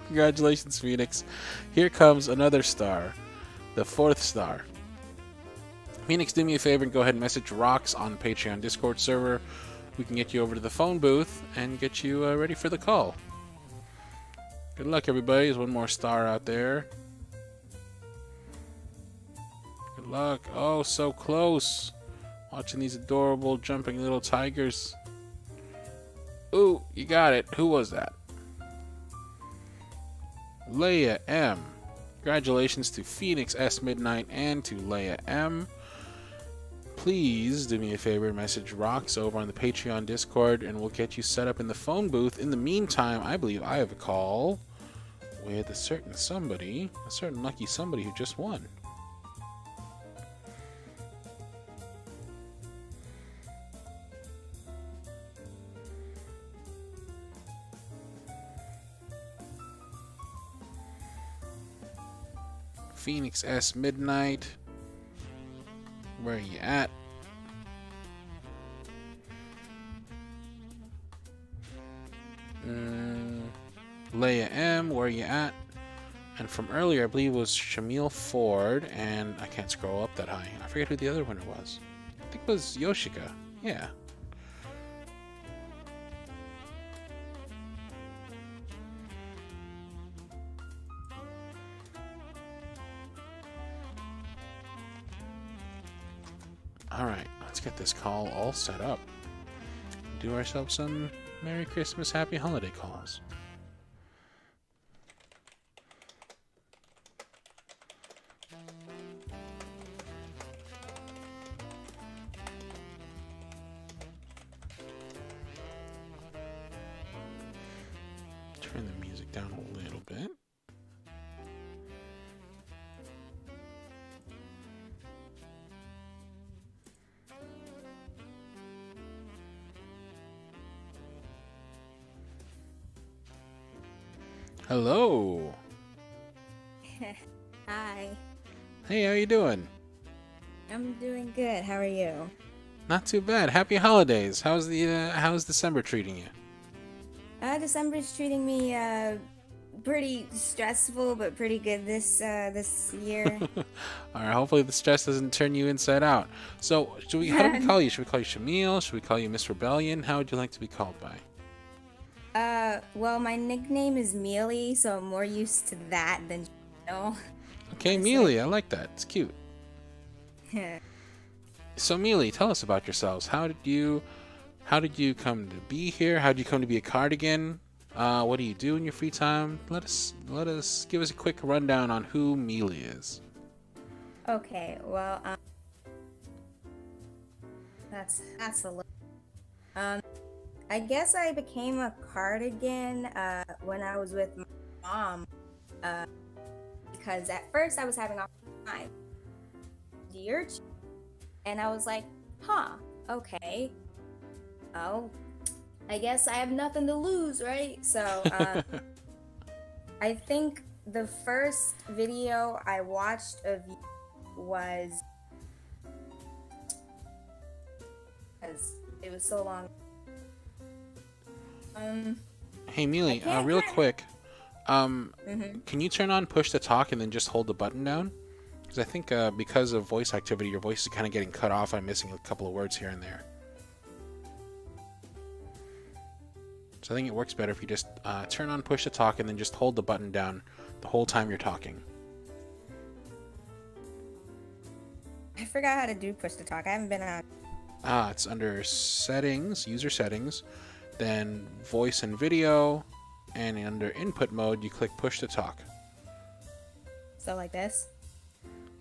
Congratulations, Phoenix. Here comes another star. The 4th star. Phoenix, do me a favor and go ahead and message Rocks on Patreon Discord server. We can get you over to the phone booth and get you ready for the call. Good luck, everybody. There's one more star out there. Good luck. Oh, so close. Watching these adorable jumping little tigers. Ooh, you got it. Who was that? Leia M. Congratulations to Phoenix S Midnight and to Leia M. Please do me a favor and message Rocks over on the Patreon Discord and we'll get you set up in the phone booth. In the meantime, I believe I have a call with a certain somebody, a certain lucky somebody who just won. Phoenix S Midnight, where are you at? Leia M, where are you at? And from earlier, I believe it was Shamil Ford, and I can't scroll up that high. I forget who the other winner was. I think it was Yoshika. Yeah. Alright, let's get this call all set up. Do ourselves some Merry Christmas, Happy Holiday calls. Turn the music down a little bit. Hello. Hi. Hey, how you doing? I'm doing good. How are you? Not too bad. Happy holidays. How's December treating you? December's treating me pretty stressful, but pretty good this year. All right. Hopefully the stress doesn't turn you inside out. So, how do we call you? Should we call you Shamil? Should we call you Miss Rebellion? How would you like to be called by? Well, my nickname is Mealy, so I'm more used to that than Shamil. Okay, Mealy. I like that. It's cute. So, Mealy, tell us about yourselves. How did you come to be here? How did you come to be a cardigan? What do you do in your free time? Give us a quick rundown on who Mealy is. Okay, well, that's a little. I guess I became a cardigan when I was with my mom, because at first I was having a hard time. And I was like, huh, okay. Oh, I guess I have nothing to lose, right? So, I think the first video I watched of you was, because it was so long. Hey, Mealy, real quick. Can you turn on push to talk and then just hold the button down? Because I think because of voice activity, your voice is kind of getting cut off. I'm missing a couple of words here and there. So I think it works better if you just turn on push to talk and then just hold the button down the whole time you're talking. I forgot how to do push to talk. I haven't been on. It's under settings, user settings, then voice and video, and under input mode, you click push to talk. So like this?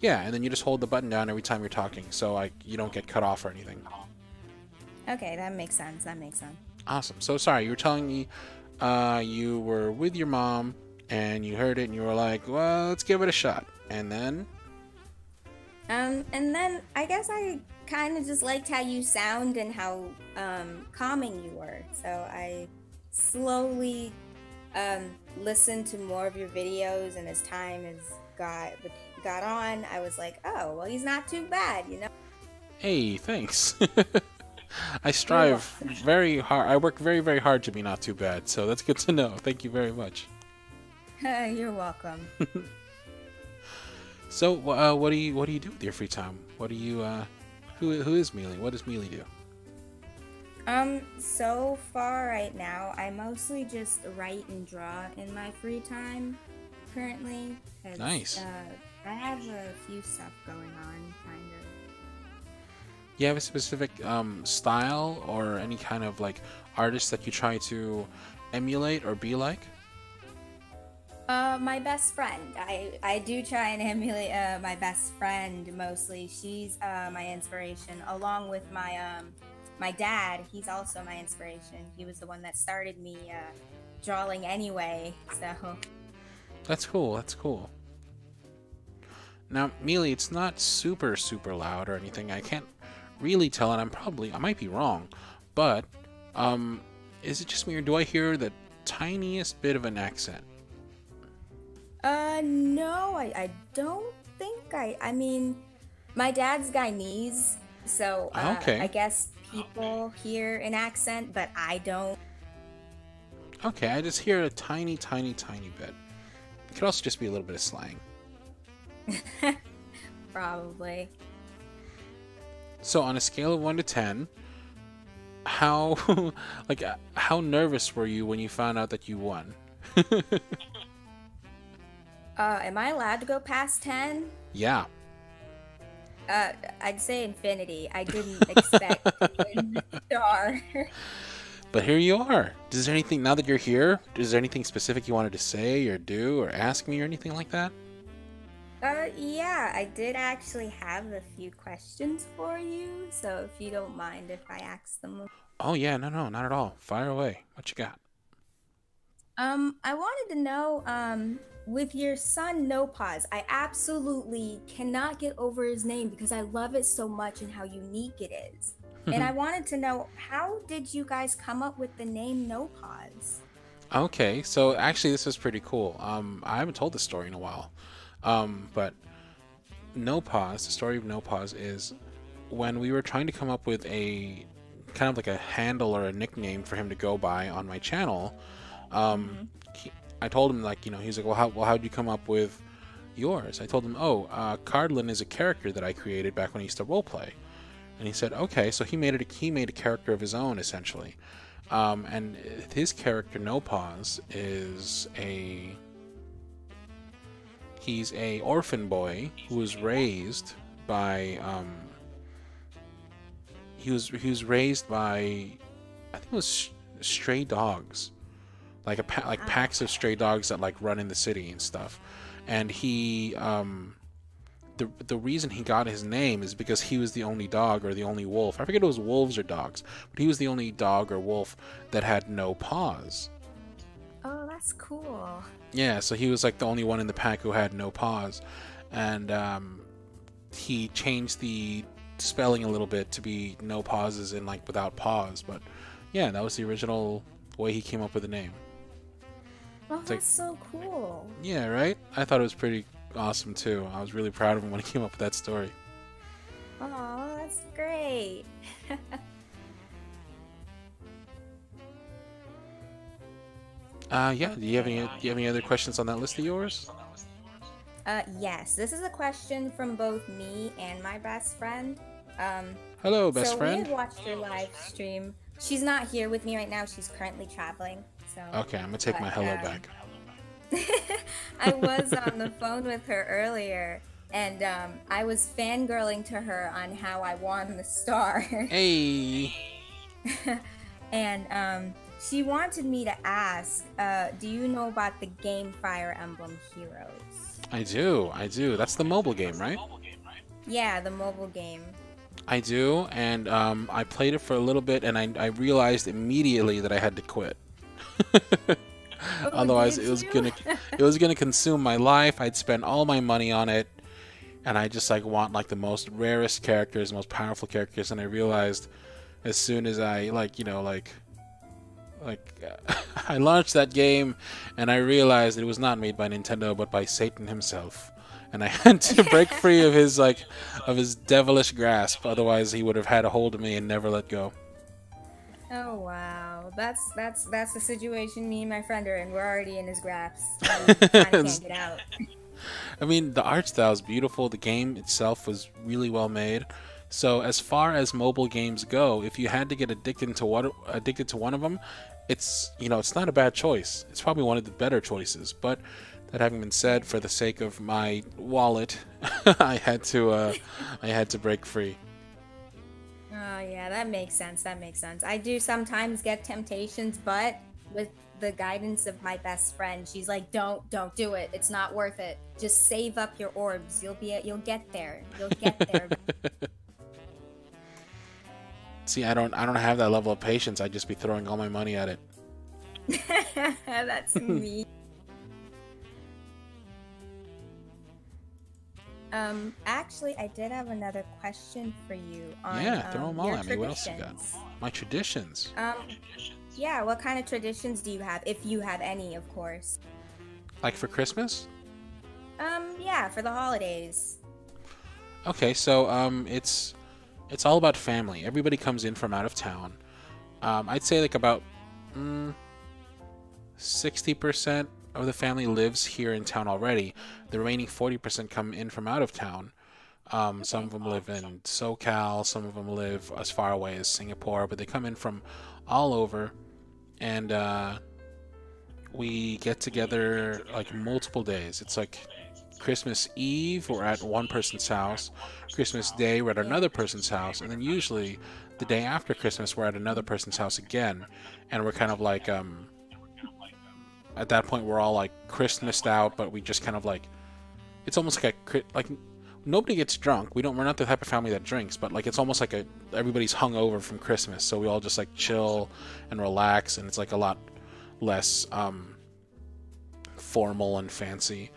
Yeah, and then you just hold the button down every time you're talking, so like you don't get cut off or anything. Okay, that makes sense. That makes sense. Awesome. So sorry, you were telling me you were with your mom and you heard it and you were like, well, let's give it a shot. And then? And then I guess I kind of just liked how you sound and how calming you were. So I slowly listened to more of your videos, and as time has got on, I was like, oh, well, he's not too bad, you know? Hey, thanks. I strive very hard. I work very, very hard to be not too bad, so that's good to know. Thank you very much. You're welcome. So, what do you do with your free time? What do you, who is Mealy? What does Mealy do? So far right now, I mostly just write and draw in my free time currently. Nice. I have a few stuff going on, kind of. You have a specific style or any kind of like artist that you try to emulate or be like? My best friend. I do try and emulate my best friend mostly. She's my inspiration, along with my dad. He's also my inspiration. He was the one that started me drawing anyway. So that's cool. That's cool. Now, Mealy, it's not super loud or anything. I can't really tell, and I might be wrong, but is it just me or do I hear the tiniest bit of an accent? No, I don't think I mean, my dad's Guyanese, so okay. I guess people hear an accent, but I don't. Okay, I just hear a tiny bit. It could also just be a little bit of slang. Probably. So on a scale of 1 to 10, how nervous were you when you found out that you won? Am I allowed to go past 10? Yeah. I'd say infinity. I didn't expect to win the star. But here you are. Is there anything, now that you're here, is there anything specific you wanted to say or do or ask me or anything like that? Yeah, I did actually have a few questions for you, so if you don't mind if I ask them. Oh yeah, no, not at all. Fire away. What you got? I wanted to know, with your son No Pause, I absolutely cannot get over his name because I love it so much and how unique it is. And I wanted to know, how did you guys come up with the name No Pause? Okay, so actually this is pretty cool. I haven't told this story in a while. But No Pause, the story of No Pause is when we were trying to come up with a kind of like a handle or a nickname for him to go by on my channel. I told him, like, you know, he's like, well, how'd you come up with yours? I told him, Cardlin is a character that I created back when I used to roleplay. And he said, okay, so he made a character of his own, essentially. And his character, No Pause, is he's a orphan boy who was raised by, he was raised by, I think it was stray dogs. Like packs of stray dogs that like run in the city and stuff, and he the reason he got his name is because he was the only dog or the only wolf. I forget if it was wolves or dogs, but he was the only dog or wolf that had no paws. Oh, that's cool. Yeah, so he was like the only one in the pack who had no paws, and he changed the spelling a little bit to be no pauses and like without pause. But yeah, that was the original way he came up with the name. Oh, that's so cool. Yeah, right? I thought it was pretty awesome too. I was really proud of him when he came up with that story. Oh, that's great. Yeah. Do you have any other questions on that list of yours? Yes. This is a question from both me and my best friend. Hello, best friend. So we had watched your live stream. She's not here with me right now. She's currently traveling. So. Okay, I'm gonna take my hello back. I was on the phone with her earlier, and I was fangirling to her on how I won the star. Hey. And she wanted me to ask, do you know about the game Fire Emblem Heroes? I do. That's the mobile game, right? Yeah, the mobile game. I do, and I played it for a little bit, and I realized immediately that I had to quit. Otherwise, it was gonna consume my life. I'd spend all my money on it, and I just like want like the most rarest characters, most powerful characters. And I realized as soon as I I launched that game, and I realized it was not made by Nintendo but by Satan himself, and I had to break free of his devilish grasp. Otherwise, he would have had a hold of me and never let go. Oh wow, that's the situation me and my friend are in. We're already in his grasp. We can't get out. I mean, the art style is beautiful. The game itself was really well made. So as far as mobile games go, if you had to get addicted to one of them, it's not a bad choice. It's probably one of the better choices. But that having been said, for the sake of my wallet, I had to break free. Oh yeah, that makes sense. I do sometimes get temptations, but with the guidance of my best friend, she's like, don't do it. It's not worth it. Just save up your orbs. You'll get there. You'll get there. See, I don't have that level of patience. I'd just be throwing all my money at it. That's me. Actually, I did have another question for you on throw them all at me. What else you got? traditions. My traditions. Yeah, what kind of traditions do you have, if you have any, of course? Like for Christmas? Yeah, for the holidays. Okay, so it's all about family. Everybody comes in from out of town. I'd say like about 60% of the family lives here in town already. The remaining 40% come in from out of town. Some of them live in SoCal, some of them live as far away as Singapore, but they come in from all over, and we get together like multiple days. It's like Christmas Eve, we're at one person's house. Christmas Day, we're at another person's house. And then usually the day after Christmas, we're at another person's house again. And we're kind of like, at that point, we're all like Christmased out, but we just kind of like, it's almost like nobody gets drunk. We're not the type of family that drinks, but like it's almost like everybody's hungover from Christmas. So we all just like chill and relax, and it's like a lot less formal and fancy.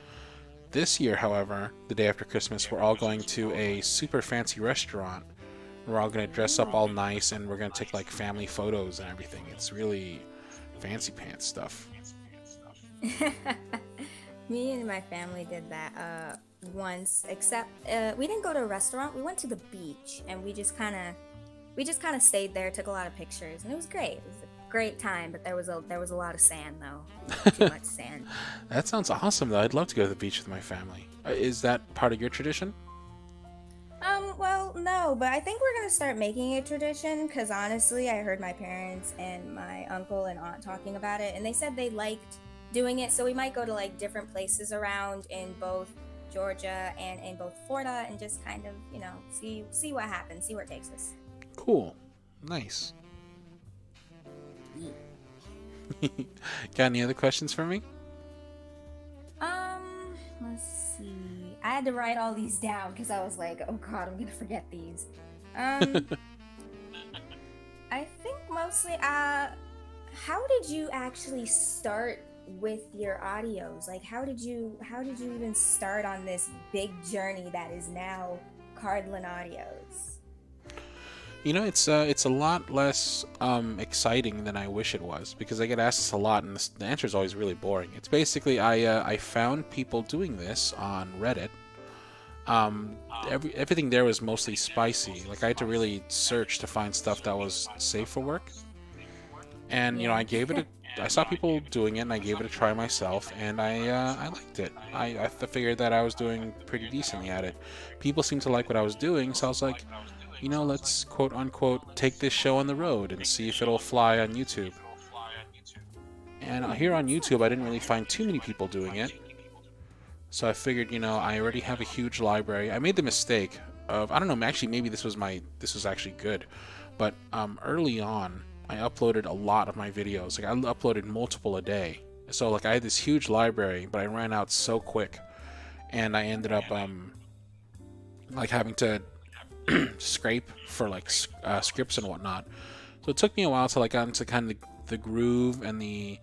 This year, however, the day after Christmas, we're all going to a super fancy restaurant. We're all going to dress up all nice, and we're going to take like family photos and everything. It's really fancy pants stuff. Me and my family did that once, except we didn't go to a restaurant. We went to the beach, and we just kind of stayed there, took a lot of pictures, and it was great. It was a great time, but there was a lot of sand though. Too much sand. That sounds awesome though. I'd love to go to the beach with my family. Is that part of your tradition? Well, no, but I think we're gonna start making a tradition, because honestly, I heard my parents and my uncle and aunt talking about it, and they said they liked doing it, so we might go to like different places around in both Georgia and in both Florida, and just kind of, see what happens, see where it takes us. Cool. Nice. Yeah. Got any other questions for me? let's see. I had to write all these down because I was like, oh god, I'm gonna forget these. I think mostly, how did you actually start with your audios? Like, how did you even start on this big journey that is now Cardlin Audios? You know, it's a lot less exciting than I wish it was, because I get asked this a lot, and the answer is always really boring. It's basically I found people doing this on Reddit. Everything there was mostly spicy. Like, I had to really search to find stuff that was safe for work. And you know, I saw people doing it, and I gave it a try myself, and I liked it. I figured that I was doing pretty decently at it. People seemed to like what I was doing, so I was like, you know, let's quote unquote take this show on the road and see if it'll fly on YouTube. And here on YouTube, I didn't really find too many people doing it. So I figured, you know, I already have a huge library. I made the mistake of, I don't know, actually maybe this was actually good, but early on, I uploaded a lot of my videos. Like, I uploaded multiple a day. So like, I had this huge library, but I ran out so quick, and I ended up like having to scrape for like scripts and whatnot. So it took me a while till I got into kind of the groove and the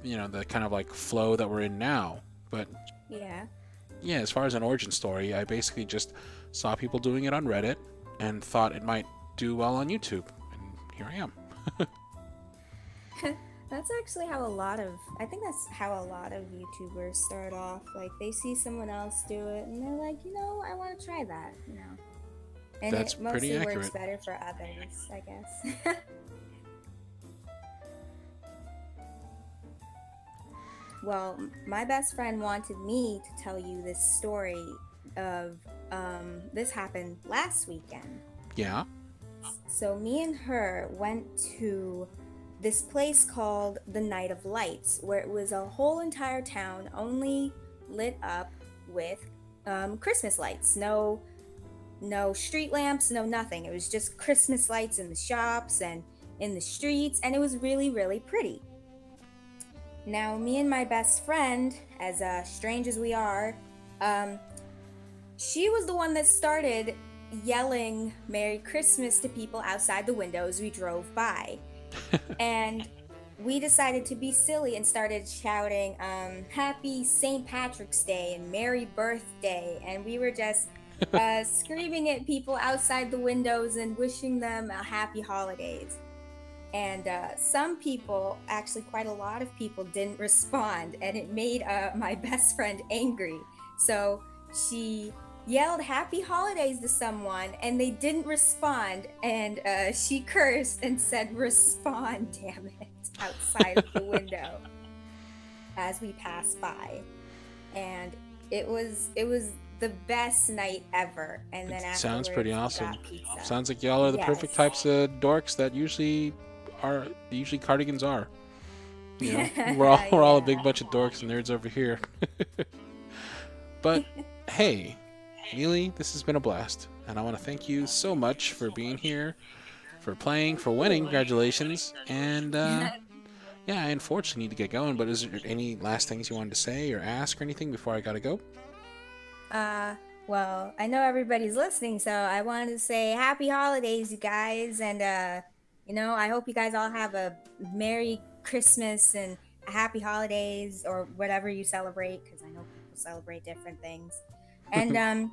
you know, the kind of like flow that we're in now. But yeah, as far as an origin story, I basically just saw people doing it on Reddit and thought it might do well on YouTube, and here I am. That's actually how I think that's how a lot of YouTubers start off. Like, they see someone else do it, and they're like, you know, I want to try that, you know. And that's it mostly pretty accurate. Works better for others, I guess. Well, my best friend wanted me to tell you this story of, this happened last weekend. Yeah. So me and her went to this place called the Night of Lights, where it was a whole entire town only lit up with Christmas lights. No street lamps, no nothing. It was just Christmas lights in the shops and in the streets, and it was really, really pretty. Now, me and my best friend, as strange as we are, she was the one that started yelling Merry Christmas to people outside the windows we drove by. And we decided to be silly and started shouting Happy St. Patrick's Day and Merry Birthday, and we were just screaming at people outside the windows and wishing them a happy holidays. And some people, actually quite a lot of people, didn't respond, and it made my best friend angry. So she yelled happy holidays to someone, and they didn't respond, and she cursed and said, respond, damn it, outside of the window as we passed by. And it was the best night ever. And then afterwards, sounds pretty awesome. we got pizza. Sounds like y'all are the perfect types of dorks that usually cardigans are. You know, we're all a big bunch of dorks and nerds over here. But hey, Mealy, this has been a blast, and I want to thank you so much for being here, for playing, for winning. Congratulations. And yeah, I unfortunately need to get going, but is there any last things you wanted to say or ask or anything before I gotta go? Well, I know everybody's listening, so I wanted to say happy holidays, you guys, and you know, I hope you guys all have a Merry Christmas and a happy holidays, or whatever you celebrate, because I know people celebrate different things. And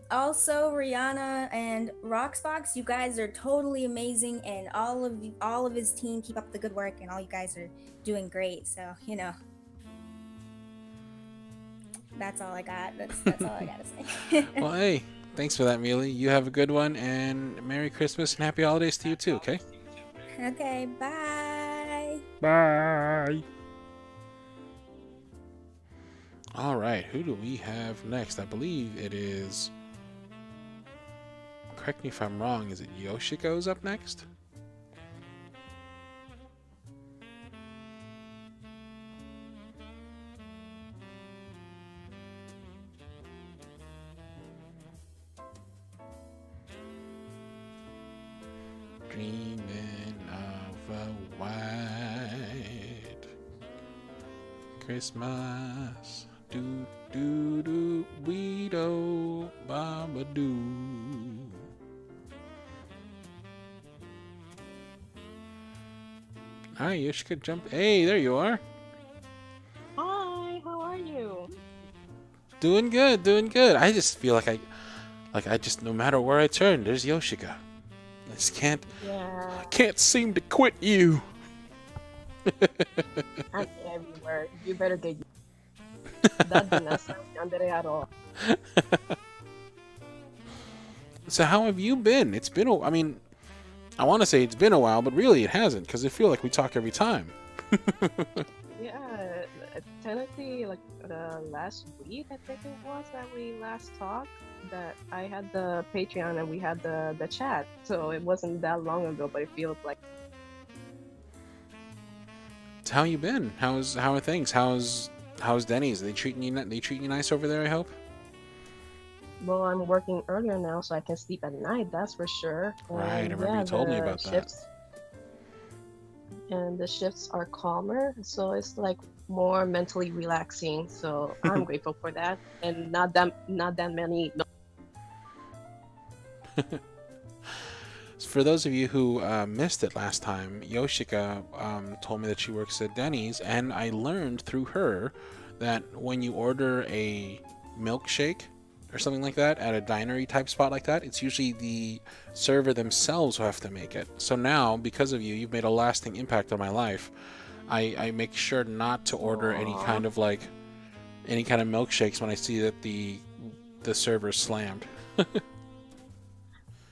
also Rihanna and Roxbox, you guys are totally amazing, and all of his team, keep up the good work, and all you guys are doing great. So, you know, that's all I got. That's all I gotta say. Well, hey, thanks for that, Mealy. You have a good one, and Merry Christmas and Happy Holidays to you too, okay? Okay, bye. Bye. Alright, who do we have next? I believe it is... Correct me if I'm wrong, is it Yoshiko's up next? Dreaming of a white Christmas. Do do do we do baba do. Hi, Yoshika, jump. Hey, there you are. Hi, how are you? Doing good, doing good. I just feel like I just, no matter where I turn, there's Yoshika. I just can't. Yeah. I can't seem to quit you. I'm everywhere. You better get. That did not sound yandere at all. So how have you been? It's been I mean, I want to say it's been a while, but really it hasn't, because I feel like we talk every time. Yeah, technically, like last week, I think it was that we last talked. That I had the Patreon and we had the chat, so it wasn't that long ago, but it feels like. So how you been? How are things? How's Denny's? Are they treating you nice over there, I hope? Well, I'm working earlier now, so I can sleep at night. That's for sure. Right, I remember yeah, you told me the about shifts, and the shifts are calmer, so it's like more mentally relaxing. So I'm grateful for that, and not that many. For those of you who missed it last time, Yoshika told me that she works at Denny's, and I learned through her that when you order a milkshake or something like that at a dinery type spot like that, it's usually the server themselves who have to make it. So now, because of you, you've made a lasting impact on my life. I make sure not to order any kind of milkshakes when I see that the server's slammed.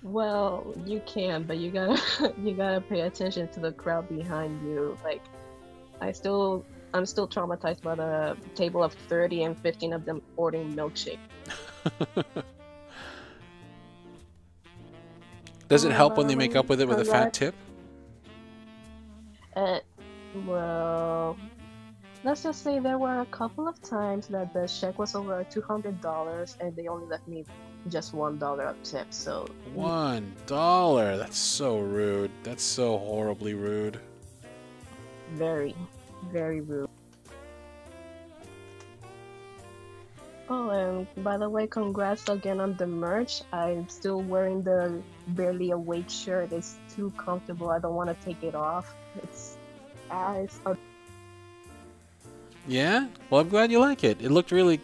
Well, you can, but you gotta pay attention to the crowd behind you. Like, I'm still traumatized by the table of 30 and 15 of them ordering milkshake. Does it help when they make up with it with a fat tip? Well, let's just say there were a couple of times that the check was over $200 and they only left me just $1 of tip. So $1? That's so rude. That's so horribly rude. Very, very rude. Oh, and by the way, congrats again on the merch. I'm still wearing the Barely Awake shirt. It's too comfortable. I don't want to take it off. Yeah? Well, I'm glad you like it. It looked really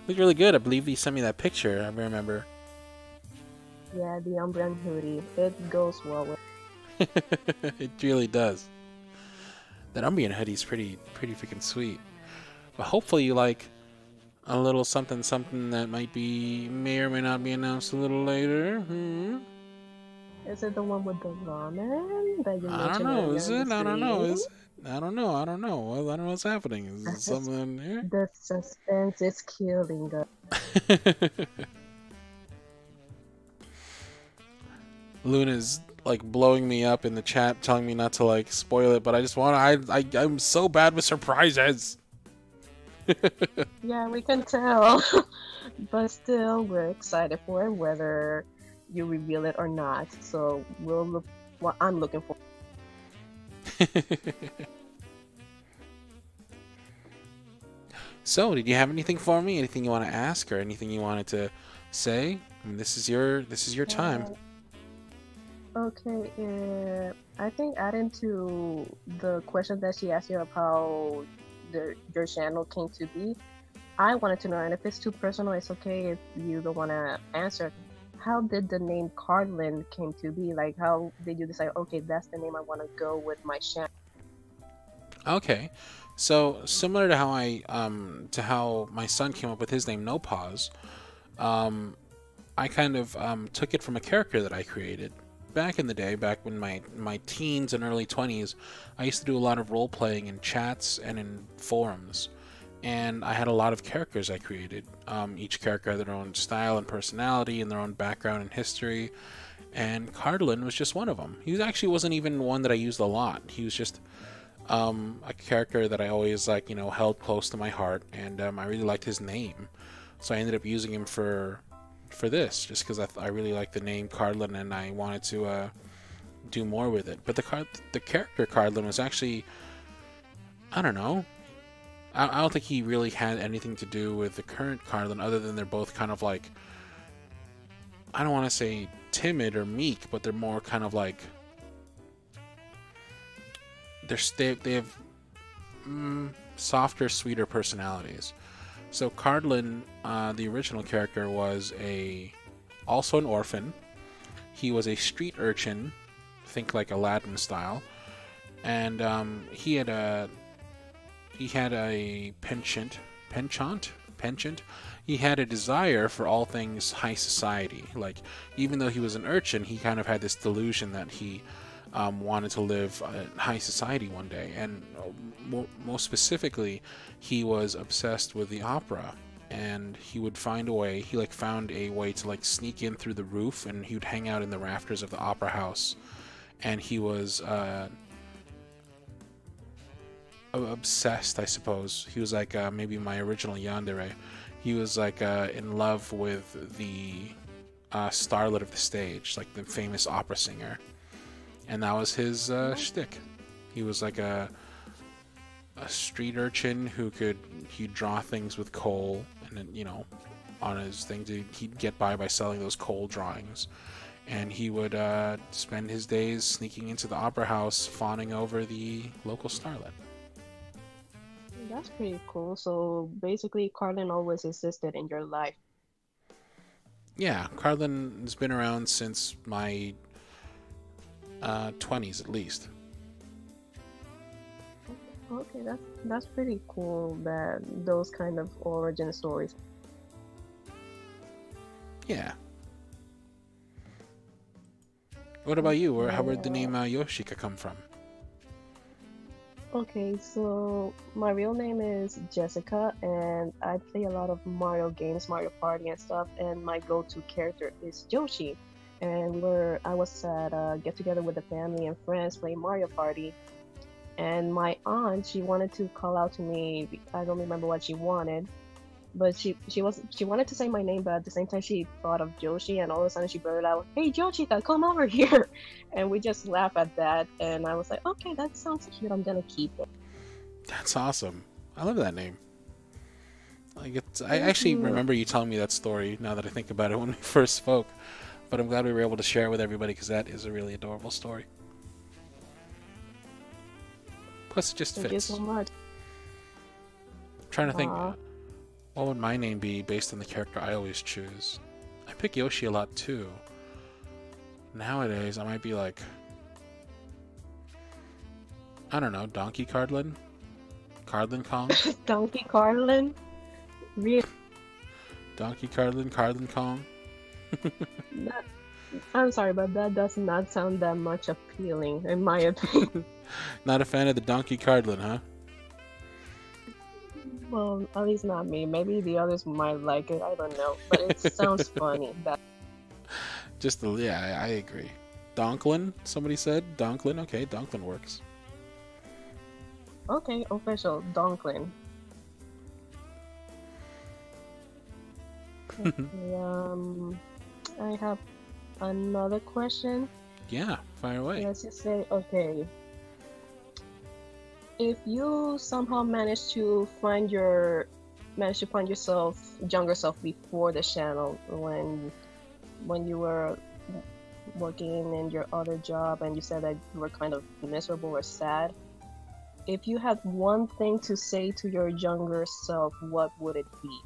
good. I believe you sent me that picture. I remember. Yeah, the Umbreon hoodie. It goes well with. It really does. That Umbreon hoodie's pretty freaking sweet. But hopefully you like a little something that may or may not be announced a little later. Is it the one with the ramen that you mentioned? I don't know. Is it? I don't know. Is it? I don't know. I don't know. Well, I don't know what's happening. Is there something here? The suspense is killing us. Luna's like blowing me up in the chat, telling me not to like spoil it, but I just want to. I'm so bad with surprises. Yeah, we can tell, but still, we're excited for it, whether you reveal it or not. So we'll look what I'm looking for. So, did you have anything for me? Anything you want to ask, or anything you wanted to say? I mean, this is your time. Okay, I think adding to the question that she asked you of how your channel came to be, I wanted to know, and if it's too personal, it's okay if you don't want to answer. How did the name Cardlin came to be? Like, how did you decide, okay, that's the name I want to go with my channel? Okay, so similar to how my son came up with his name, No Pause, I kind of took it from a character that I created. Back in the day, back when my teens and early 20s, I used to do a lot of role-playing in chats and in forums. And I had a lot of characters I created. Each character had their own style and personality and their own background and history. And Cardlin was just one of them. He actually wasn't even one that I used a lot. He was just a character that I always held close to my heart. And I really liked his name. So I ended up using him for this, just because I really like the name Cardlin and I wanted to do more with it. But the character Cardlin was actually, I don't know, I don't think he really had anything to do with the current Cardlin, other than they're both kind of like, I don't want to say timid or meek, but they're more kind of like, they have softer, sweeter personalities. So Cardlin, the original character, was also an orphan. He was a street urchin, think like Aladdin style, and he had a penchant. He had a desire for all things high society. Like, even though he was an urchin, he kind of had this delusion that he wanted to live in high society one day. And most specifically, he was obsessed with the opera. And he would find a way. He found a way to sneak in through the roof, and he would hang out in the rafters of the opera house. And he was obsessed, I suppose. He was maybe my original yandere. He was in love with the starlet of the stage, the famous opera singer, and that was his shtick. He was a street urchin he'd draw things with coal, and then, on his thing he'd get by selling those coal drawings, and he would spend his days sneaking into the opera house, fawning over the local starlet. That's pretty cool. So basically, Cardlin always existed in your life. Yeah, Cardlin has been around since my 20s at least. Okay, that's pretty cool. That those kind of origin stories. Yeah. What about you? Where'd the name Yoshika come from? Okay, so my real name is Jessica, and I play a lot of Mario games, Mario Party and stuff, and my go-to character is Yoshi. And I was at a get-together with the family and friends playing Mario Party, and my aunt, she wanted to call out to me. I don't remember what she wanted, but she wanted to say my name, but at the same time she thought of Yoshi, and all of a sudden she blurted out, "Hey Yoshika, come over here!" And we just laughed at that, and I was like, okay, that sounds cute, I'm gonna keep it. That's awesome. I love that name. I actually remember you telling me that story, now that I think about it, when we first spoke, but I'm glad we were able to share it with everybody, because that is a really adorable story. Plus it just fits. Thank you so much. I'm trying to think, what would my name be based on the character I always choose? I pick Yoshi a lot too. Nowadays I might be I don't know, Donkey Cardlin? Cardlin Kong? Donkey Cardlin? Really? Donkey Cardlin, Cardlin Kong? I'm sorry, but that does not sound that much appealing, in my opinion. Not a fan of the Donkey Cardlin, huh? Well, at least not me. Maybe the others might like it, I don't know. But it sounds funny. Yeah, I agree. Donklin, somebody said? Donklin? Okay, Donklin works. Okay, official. Donklin. Okay, I have another question. Yeah, fire away. Let's just say, okay, if you somehow manage to find yourself, younger self before the channel, when you were working in your other job and you said that you were kind of miserable or sad, if you had one thing to say to your younger self, what would it be?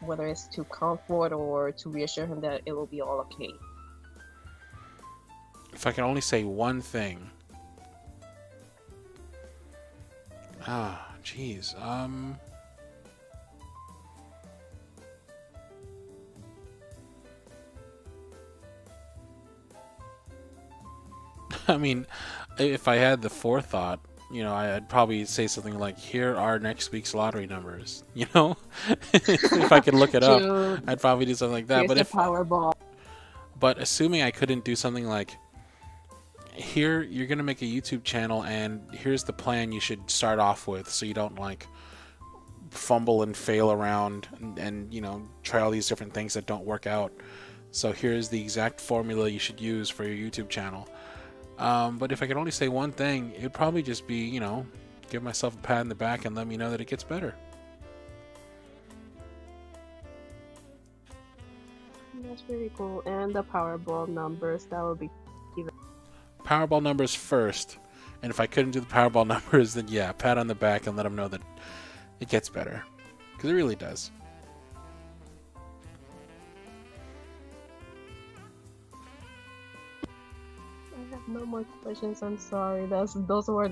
Whether it's to comfort or to reassure him that it will be all okay. If I can only say one thing. Jeez. I mean, if I had the forethought, I'd probably say something like, here are next week's lottery numbers, if I could look it up, I'd probably do something like that. Here's the Powerball. But assuming I couldn't do something like, here, you're going to make a YouTube channel, and here's the plan you should start off with, so you don't, fumble and fail around and try all these different things that don't work out. So here's the exact formula you should use for your YouTube channel. But if I could only say one thing, it would probably just be, give myself a pat on the back and let me know that it gets better. That's pretty cool. And the Powerball numbers, that would be even. Powerball numbers first. And if I couldn't do the Powerball numbers, then yeah, pat on the back and let them know that it gets better. Because it really does. I have no more questions. I'm sorry. Those were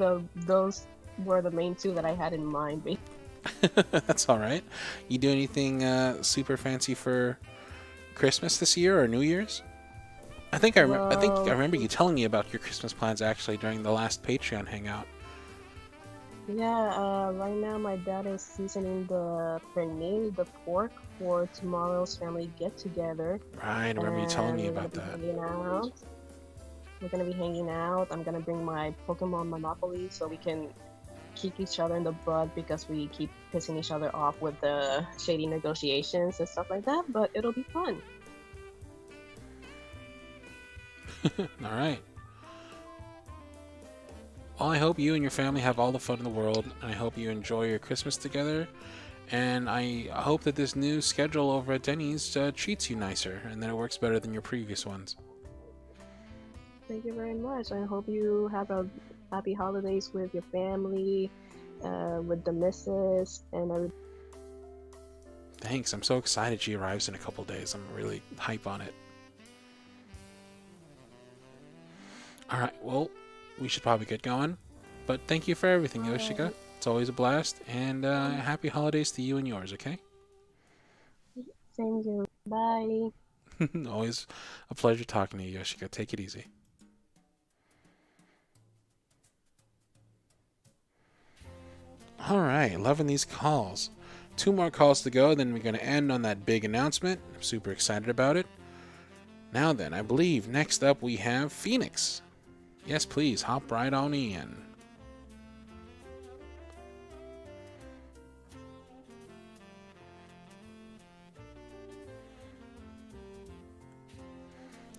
the main two that I had in mind. That's all right. You do anything super fancy for Christmas this year or New Year's? I think I remember you telling me about your Christmas plans actually during the last Patreon hangout. Yeah, right now my dad is seasoning the pernil, the pork, for tomorrow's family get-together. Right, I remember you telling me about that. We're gonna be hanging out. I'm gonna bring my Pokemon Monopoly so we can kick each other in the butt because we keep pissing each other off with the shady negotiations and stuff like that, but it'll be fun. Alright. Well, I hope you and your family have all the fun in the world, and I hope you enjoy your Christmas together, and I hope that this new schedule over at Denny's treats you nicer, and that it works better than your previous ones. Thank you very much. I hope you have a happy holidays with your family, with the missus, and everything. Thanks. I'm so excited she arrives in a couple days. I'm really hype on it. Alright, well, we should probably get going. But thank you for everything, Yoshika. It's always a blast. And happy holidays to you and yours, okay? Same here. Bye. Always a pleasure talking to you, Yoshika. Take it easy. Alright, loving these calls. 2 more calls to go, then we're going to end on that big announcement. I'm super excited about it. Now then, I believe next up we have Phoenix. Yes, please, hop right on in.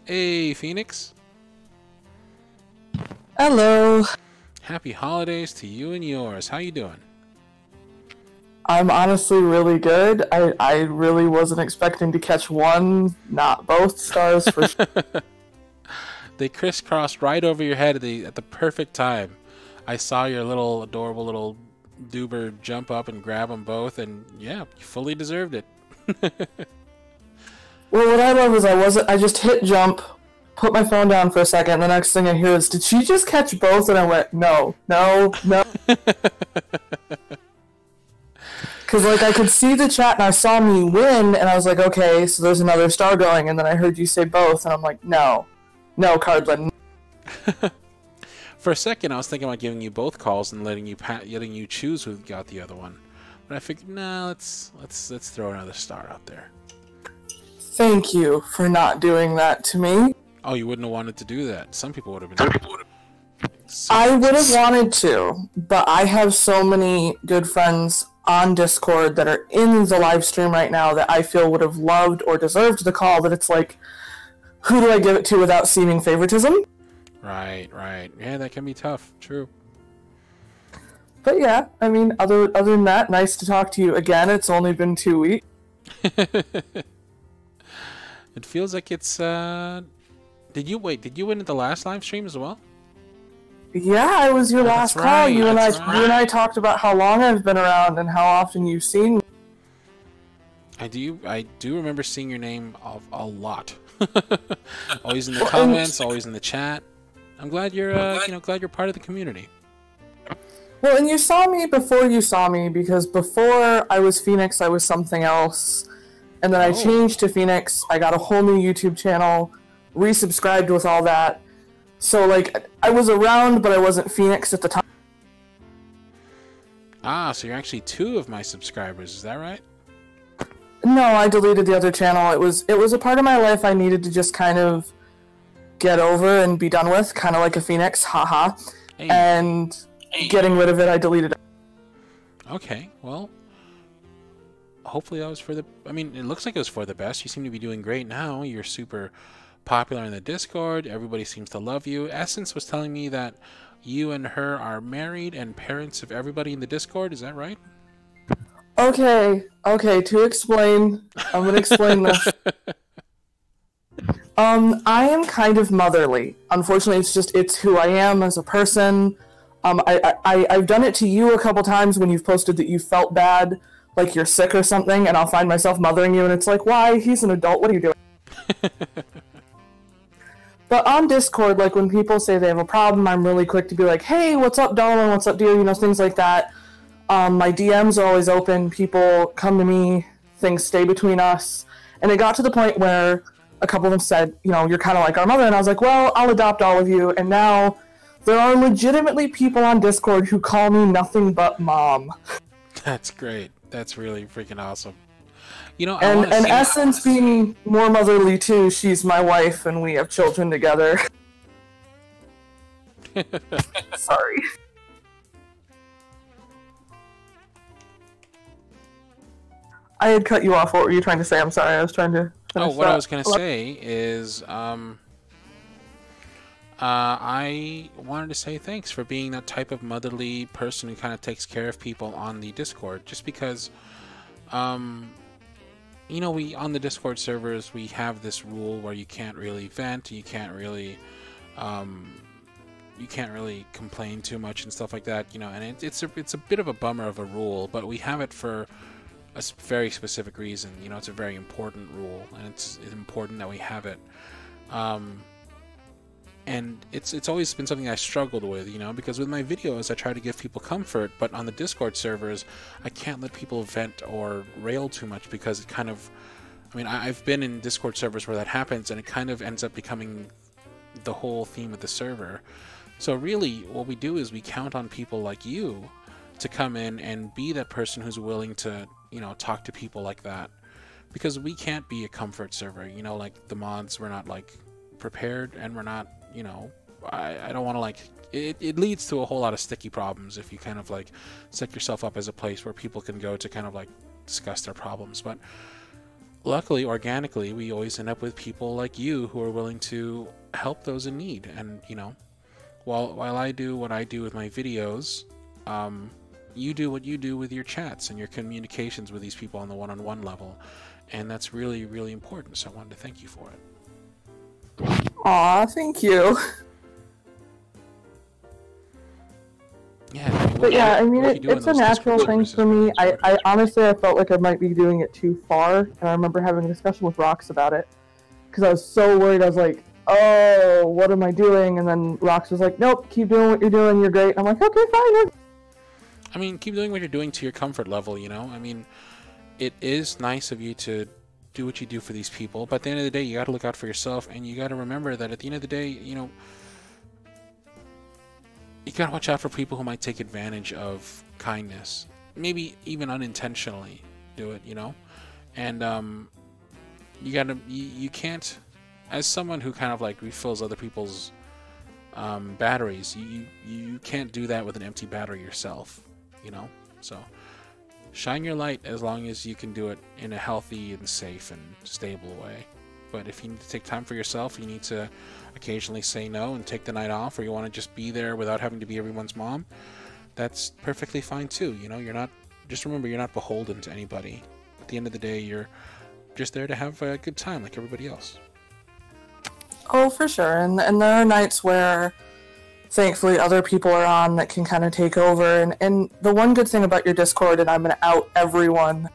Hey, Phoenix. Hello. Happy holidays to you and yours. How you doing? I'm honestly really good. I really wasn't expecting to catch one, not both stars for sure. They crisscrossed right over your head at the perfect time. I saw your little adorable little Doober jump up and grab them both, and yeah, you fully deserved it. Well, what I love is I just hit jump, put my phone down for a second, and the next thing I hear is, did she just catch both? And I went, no. Because, like, I could see the chat, and I saw me win, and I was like, okay, so there's another star going, and then I heard you say both, and I'm like, no, Cardlin. For a second, I was thinking about giving you both calls and letting you choose who got the other one. But I figured, nah, let's throw another star out there. Thank you for not doing that to me. Oh, you wouldn't have wanted to do that. Some people would have been. I would have wanted to, but I have so many good friends on Discord that are in the live stream right now that I feel would have loved or deserved the call, that it's like, who do I give it to without seeming favoritism? Right. Yeah, that can be tough. True. But yeah, I mean, other than that, nice to talk to you again. It's only been 2 weeks. It feels like it's, Did you win at the last live stream as well? Yeah, it was your last call. Right, you and I talked about how long I've been around and how often you've seen me. I do remember seeing your name a lot. Always in the comments, always in the chat. I'm glad you're glad you're part of the community. Well, and you saw me before you saw me, because before I was Phoenix, I was something else. And then I changed to Phoenix. I got a whole new YouTube channel, resubscribed with all that. So, like, I was around, but I wasn't Phoenix at the time. Ah, so you're actually 2 of my subscribers, is that right? No, I deleted the other channel. It was a part of my life I needed to just kind of get over and be done with, kind of like a Phoenix, haha. Hey. And getting rid of it, I deleted it. Okay, well, hopefully that was for the... I mean, it looks like it was for the best. You seem to be doing great now. You're super popular in the Discord. Everybody seems to love you. Essence was telling me that you and her are married and parents of everybody in the Discord. Is that right? Okay, to explain, I'm gonna explain this. I am kind of motherly. Unfortunately, it's who I am as a person. I've done it to you a couple times when you've posted that you felt bad, like you're sick or something, and I'll find myself mothering you, and it's like, why? He's an adult, what are you doing? But on Discord, like, when people say they have a problem, I'm really quick to be like, hey, what's up, darling, what's up, dear, you know, things like that. My DMs are always open, people come to me, things stay between us, and it got to the point where a couple of them said, you know, you're kind of like our mother, and I was like, well, I'll adopt all of you, and now there are legitimately people on Discord who call me nothing but mom. That's great. That's really freaking awesome. You know, and Essence being more motherly too, she's my wife and we have children together. Sorry. I had cut you off. What were you trying to say? I'm sorry. I was trying to finish what that. I was going to say is I wanted to say thanks for being that type of motherly person who kind of takes care of people on the Discord, just because you know, we on the Discord servers we have this rule where you can't really vent, you can't really complain too much and stuff like that, you know, and it's a bit of a bummer of a rule, but we have it for a very specific reason. You know, it's a very important rule, and it's important that we have it. And it's always been something I struggled with, you know, because with my videos I try to give people comfort, but on the Discord servers I can't let people vent or rail too much, because it kind of, I mean, I've been in Discord servers where that happens and it kind of ends up becoming the whole theme of the server. So really what we do is we count on people like you to come in and be that person who's willing to, you know, talk to people like that, because we can't be a comfort server, you know, like the mods, we're not like prepared, and we're not, you know, I don't want to like it leads to a whole lot of sticky problems if you kind of like set yourself up as a place where people can go to kind of like discuss their problems. But luckily, organically, we always end up with people like you who are willing to help those in need. And you know, while I do what I do with my videos, you do what you do with your chats and your communications with these people on the one-on-one level, and that's really, really important. So I wanted to thank you for it. Aw, thank you. Yeah, but yeah, I mean, it's a natural thing for me. I honestly, I felt like I might be doing it too far, and I remember having a discussion with Rox about it, because I was so worried. I was like, oh, what am I doing? And then Rox was like, nope, keep doing what you're doing, you're great. I'm like, okay, fine. I mean, keep doing what you're doing to your comfort level, you know? I mean, it is nice of you to do what you do for these people, but at the end of the day, you got to look out for yourself, and you got to remember that at the end of the day, you know, you got to watch out for people who might take advantage of kindness, maybe even unintentionally do it, you know? And you can't, as someone who kind of like refills other people's batteries, you can't do that with an empty battery yourself, you know? So shine your light as long as you can do it in a healthy and safe and stable way. But if you need to take time for yourself, you need to occasionally say no and take the night off, or you want to just be there without having to be everyone's mom, that's perfectly fine too. You know, you're not, just remember, you're not beholden to anybody. At the end of the day, you're just there to have a good time like everybody else. Oh, for sure. And there are nights where thankfully other people are on that can kind of take over. And the one good thing about your Discord, and I'm going to out everyone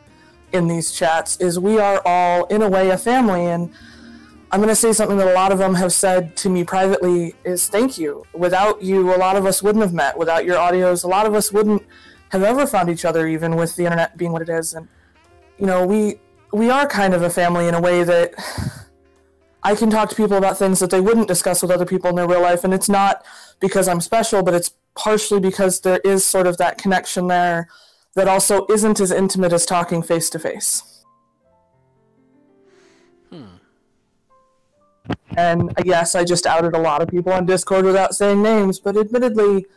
in these chats, is we are all, in a way, a family. And I'm going to say something that a lot of them have said to me privately is thank you. Without you, a lot of us wouldn't have met. Without your audios, a lot of us wouldn't have ever found each other, even with the internet being what it is. And, you know, we are kind of a family in a way that I can talk to people about things that they wouldn't discuss with other people in their real life. And it's not because I'm special, but it's partially because there is sort of that connection there that also isn't as intimate as talking face to face. And yes, I just outed a lot of people on Discord without saying names, but admittedly,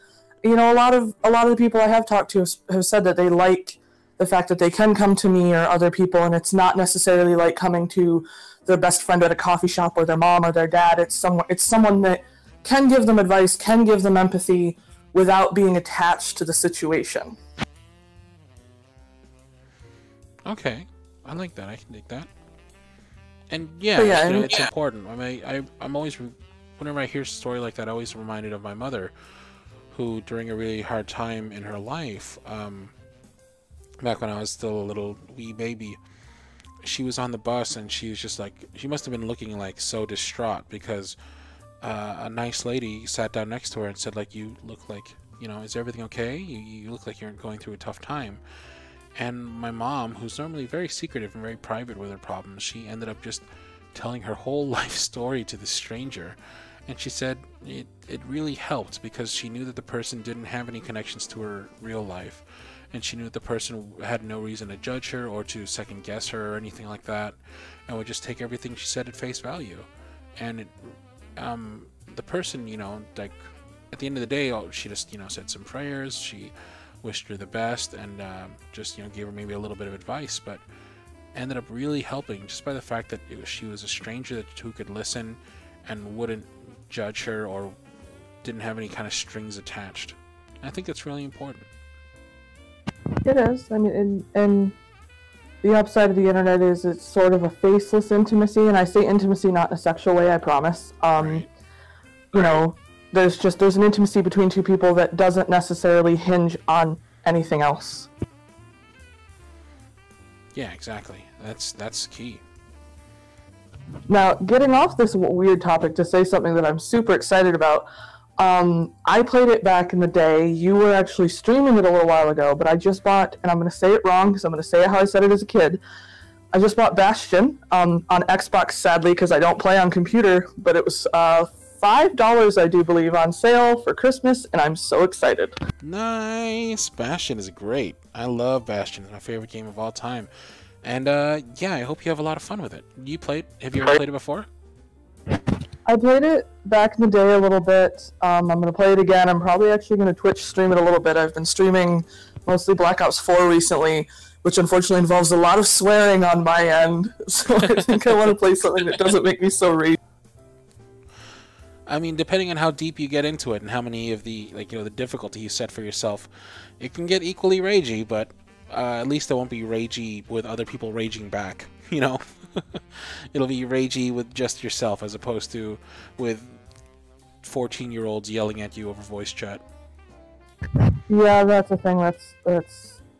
you know, a lot of the people I have talked to have said that they like the fact that they can come to me or other people, and it's not necessarily like coming to their best friend at a coffee shop or their mom or their dad. It's someone that can give them advice, can give them empathy without being attached to the situation. Okay, I like that. I can dig that. And yeah, you know, it's important. I mean, I'm always, whenever I hear a story like that, I'm always reminded of my mother, who during a really hard time in her life, back when I was still a little wee baby, she was on the bus and she was just like, she must have been looking like so distraught because a nice lady sat down next to her and said, like, you look like, you know, is everything okay? You look like you're going through a tough time. And my mom, who's normally very secretive and very private with her problems, she ended up just telling her whole life story to this stranger. And she said it really helped because she knew that the person didn't have any connections to her real life. And she knew that the person had no reason to judge her or to second guess her or anything like that, and would just take everything she said at face value. And the person, you know, like at the end of the day, she just, you know, said some prayers. She wished her the best and just, you know, gave her maybe a little bit of advice, but ended up really helping just by the fact that she was a stranger who could listen and wouldn't judge her or didn't have any kind of strings attached. And I think that's really important. It is. I mean, and the upside of the internet is it's sort of a faceless intimacy, and I say intimacy not in a sexual way, I promise. Right. You know, there's an intimacy between two people that doesn't necessarily hinge on anything else. Yeah, exactly. That's key. Now, getting off this weird topic to say something that I'm super excited about. I played it back in the day. You were actually streaming it a little while ago, but I just bought, and I'm going to say it wrong because I'm going to say it how I said it as a kid. I just bought Bastion on Xbox, sadly, because I don't play on computer, but it was $5, I do believe, on sale for Christmas, and I'm so excited. Nice! Bastion is great. I love Bastion. It's my favorite game of all time. And yeah, I hope you have a lot of fun with it. Have you ever played it before? I played it back in the day a little bit. I'm going to play it again. I'm probably actually going to Twitch stream it a little bit. I've been streaming mostly Black Ops 4 recently, which unfortunately involves a lot of swearing on my end. So I think I want to play something that doesn't make me so rage. I mean, depending on how deep you get into it and how many of the, like, you know, the difficulty you set for yourself, it can get equally ragey, but at least it won't be ragey with other people raging back, you know? It'll be ragey with just yourself as opposed to with 14-year-olds yelling at you over voice chat. Yeah, that's a thing.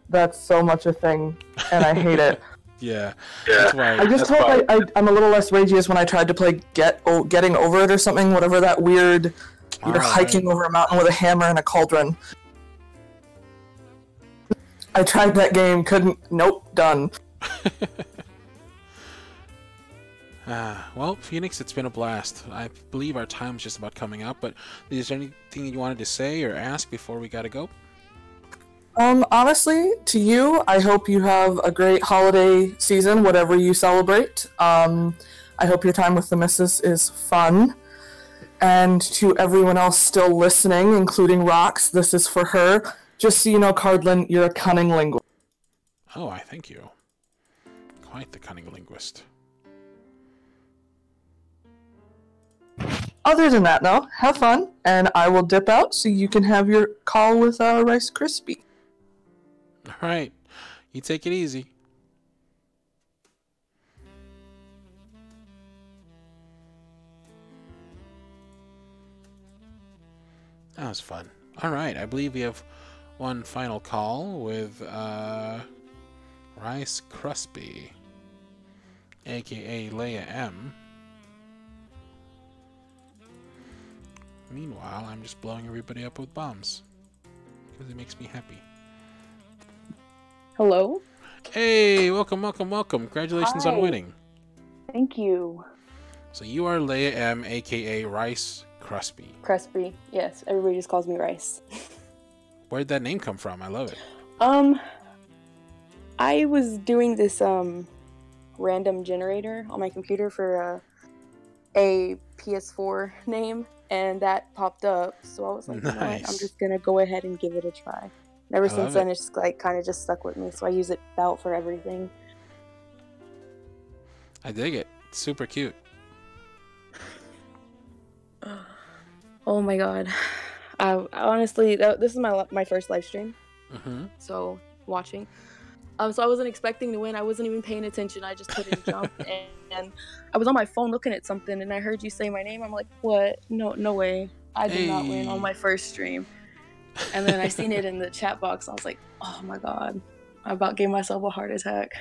That's so much a thing, and I hate it. Yeah. That's why. I just hope I'm a little less ragey as when I tried to play Getting Over It or something, whatever that weird, you're hiking over a mountain with a hammer and a cauldron. I tried that game, nope, done. Well, Phoenix, it's been a blast. I believe our time's just about coming up, but is there anything you wanted to say or ask before we gotta go? Honestly, to you, I hope you have a great holiday season, whatever you celebrate. I hope your time with the missus is fun. And to everyone else still listening, including Rox, this is for her. Just so you know, Cardlin, you're a cunning linguist. Oh, I thank you. Quite the cunning linguist. Other than that, though, have fun, and I will dip out so you can have your call with Rice Krispie. Alright, you take it easy. That was fun. Alright, I believe we have one final call with Rice Krispie, aka Leia M. Meanwhile, I'm just blowing everybody up with bombs because it makes me happy. Hello? Hey, welcome, welcome, welcome. Congratulations on winning. Thank you. So you are Leia M, aka Rice Krispie. Krispie, yes. Everybody just calls me Rice. Where'd that name come from? I love it. I was doing this random generator on my computer for a PS4 name, and that popped up, so I was like, nice. You know what? I'm just gonna go ahead and give it a try. And ever I since love then, it. it's like kind of just stuck with me. So I use it about for everything. I dig it. It's super cute. Oh my god. Honestly, this is my first live stream. Mm-hmm. So watching. So I wasn't expecting to win. I wasn't even paying attention. I just put in jump, and I was on my phone looking at something, and I heard you say my name. I'm like, what? No way. I did not win on my first stream. And then I seen it in the chat box. I was like, oh my god. I about gave myself a heart attack.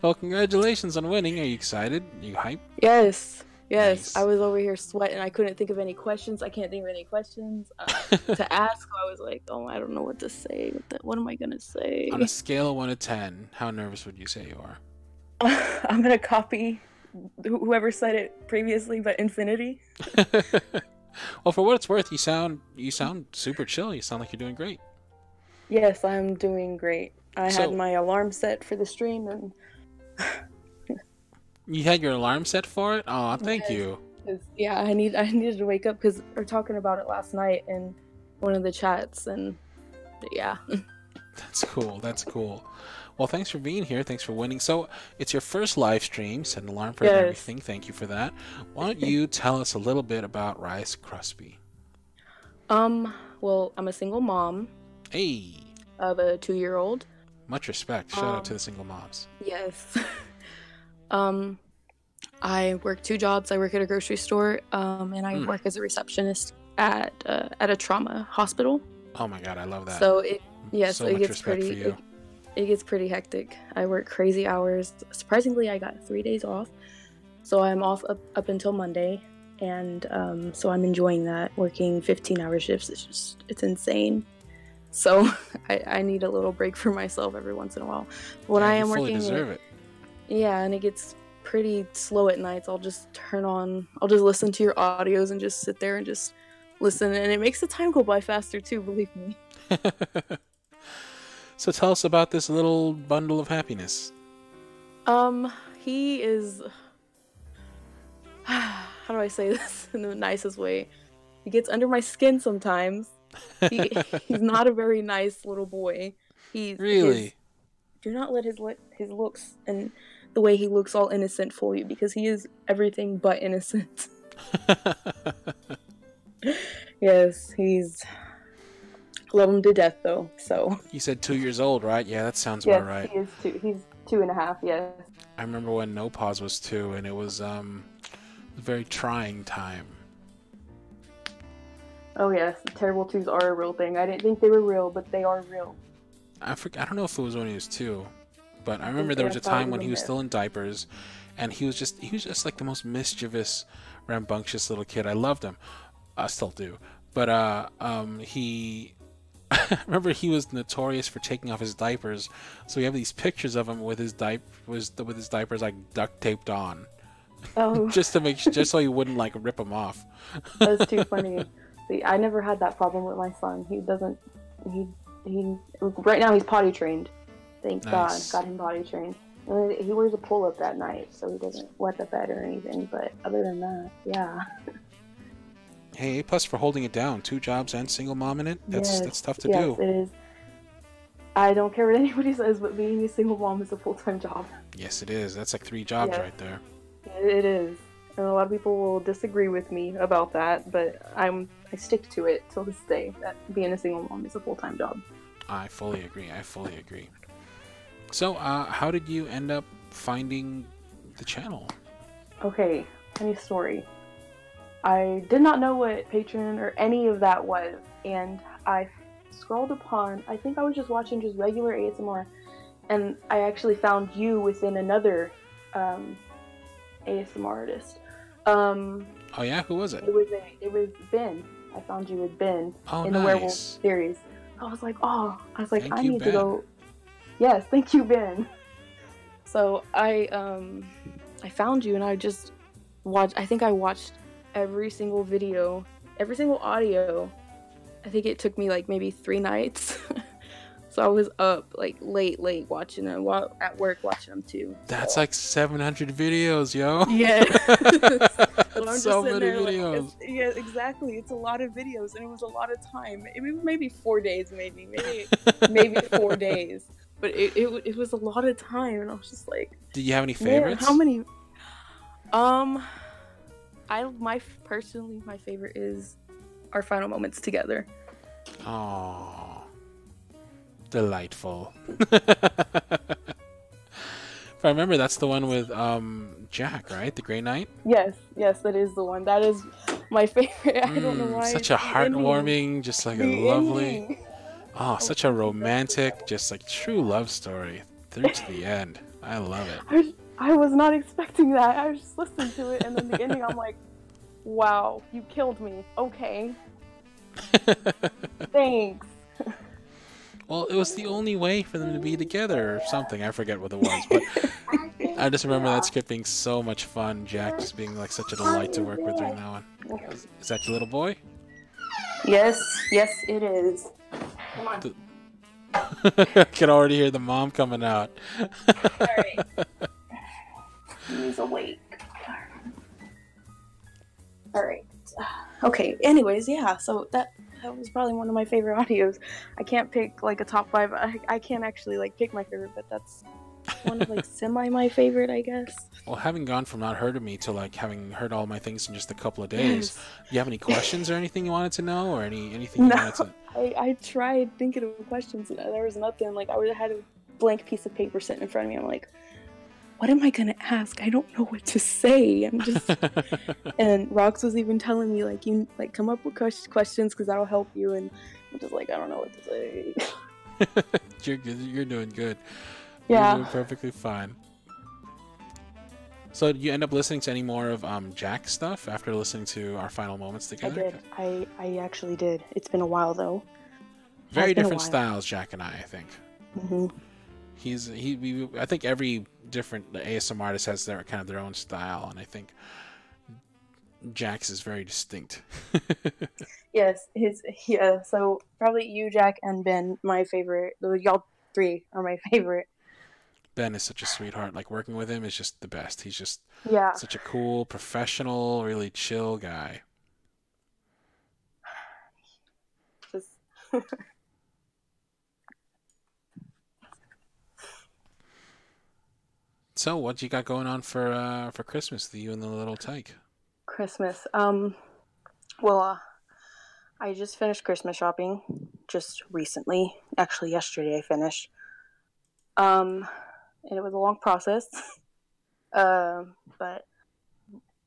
Well, congratulations on winning. Are you excited? Are you hyped? Yes. Nice. I was over here sweating. I couldn't think of any questions. I can't think of any questions to ask. I was like, oh, I don't know what to say. What am I going to say? On a scale of 1 to 10, how nervous would you say you are? I'm going to copy whoever said it previously, but infinity. Well, for what it's worth, you sound super chill. You sound like you're doing great. Yes, I'm doing great. I had my alarm set for the stream, and you had your alarm set for it? Oh, thank you. Yeah, I needed to wake up because we were talking about it last night in one of the chats, and yeah. That's cool. That's cool. Well, thanks for being here. Thanks for winning. So, it's your first live stream. Set an alarm for it and everything. Thank you for that. Why don't you tell us a little bit about Rice Krispy? Well, I'm a single mom. Hey. Of a 2-year-old. Much respect. Shout out to the single moms. Yes. I work 2 jobs. I work at a grocery store, and I work as a receptionist at a trauma hospital. Oh my god, I love that. So it gets pretty. It gets pretty hectic. I work crazy hours. Surprisingly, I got 3 days off, so I'm off up until Monday, and so I'm enjoying that. Working 15-hour shifts. It's insane. So I need a little break for myself every once in a while. When I am you fully working, deserve it. Yeah, and it gets pretty slow at nights. I'll just listen to your audios and just sit there and just listen, and it makes the time go by faster too, believe me. So tell us about this little bundle of happiness. He is, how do I say this in the nicest way? He gets under my skin sometimes. He's not a very nice little boy. Do not let his looks and the way he looks all innocent fool you, because he is everything but innocent. Yes, love him to death though. So you said 2 years old, right? Yeah, that sounds about right. He is 2. He's 2.5. Yes. I remember when No Pause was 2, and it was a very trying time. Oh yes, terrible 2s are a real thing. I didn't think they were real, but they are real. I don't know if it was when he was 2, but I remember there was a time when he was still in diapers, and he was just like the most mischievous, rambunctious little kid. I loved him. I still do. But I remember he was notorious for taking off his diapers. So we have these pictures of him with his diapers like duct taped on. Oh. just so he wouldn't like rip them off. That's too funny. See, I never had that problem with my son. He right now he's potty trained. Thank God, got him potty trained. And he wears a pull-up at night, so he doesn't wet the bed or anything. But other than that, yeah. Hey, A+ for holding it down. 2 jobs and single mom in it. That's tough to do. Yes, it is. I don't care what anybody says, but being a single mom is a full-time job. Yes, it is. That's like 3 jobs right there. It is. And a lot of people will disagree with me about that, but I stick to it till this day, that being a single mom is a full-time job. I fully agree. So, how did you end up finding the channel? Okay, funny story. I did not know what Patreon or any of that was, and I scrolled upon, I think I was just watching just regular ASMR, and I actually found you within another ASMR artist. Oh yeah, who was it? It was Ben. I found you with Ben in the nice. Werewolf series. I was like, I Thank you, need Ben. to go. Yes, thank you, Ben. So I found you, and I just watched. I think I watched every single video, every single audio. I think it took me like maybe 3 nights So I was up like late watching them while at work watching them too. That's like 700 videos, yo. Yeah. That's so many videos. Yeah, exactly. It's a lot of videos, and it was a lot of time. Maybe 4 days, maybe 4 days. But it was a lot of time, and I was just like. Did you have any favorites? How many? Personally, my favorite is our final moments together. Oh, delightful. If I remember, that's the one with Jack, right? The Grey Knight? Yes, that is the one. That is my favorite. I don't know why. Such a heartwarming, just like a lovely... Oh, such a romantic, just like true love story through to the end. I love it. I was not expecting that. I was just listening to it, and then the ending, I'm like, wow, you killed me. Okay. Thanks. Well, it was the only way for them to be together or something. I forget what it was, but I just remember that script being so much fun. Jack just being like such a delight to work with during that one. Is that your little boy? Yes, it is. Come on. I can already hear the mom coming out. Alright. He's awake. Alright. Okay, anyways, yeah, so that was probably one of my favorite audios. I can't pick like a top 5. I can't actually like pick my favorite, but that's one of like semi my favorite, I guess. Well, having gone from not heard of me to like having heard all my things in just a couple of days, do you have any questions or anything you wanted to know, or anything you wanted to? I tried thinking of questions and there was nothing. Like I had a blank piece of paper sitting in front of me. I'm like, what am I gonna ask? I don't know what to say. I'm just and Rox was even telling me like you like come up with questions because that'll help you, and I'm just like I don't know what to say. You're good. You're doing good. Yeah. You're doing perfectly fine. So did you end up listening to any more of Jack's stuff after listening to our final moments together? I did. I actually did. It's been a while though. Very different styles, Jack and I think. Mm-hmm. I think every different ASMR artist has their own style, and I think Jack's is very distinct. Yes, so probably you, Jack, and Ben, my favorite. Y'all 3 are my favorite. Ben is such a sweetheart. Like working with him is just the best. He's just such a cool, professional, really chill guy. Just So, what you got going on for Christmas? You and the little tyke. Christmas. Well, I just finished Christmas shopping just recently. Actually, yesterday I finished. And it was a long process. But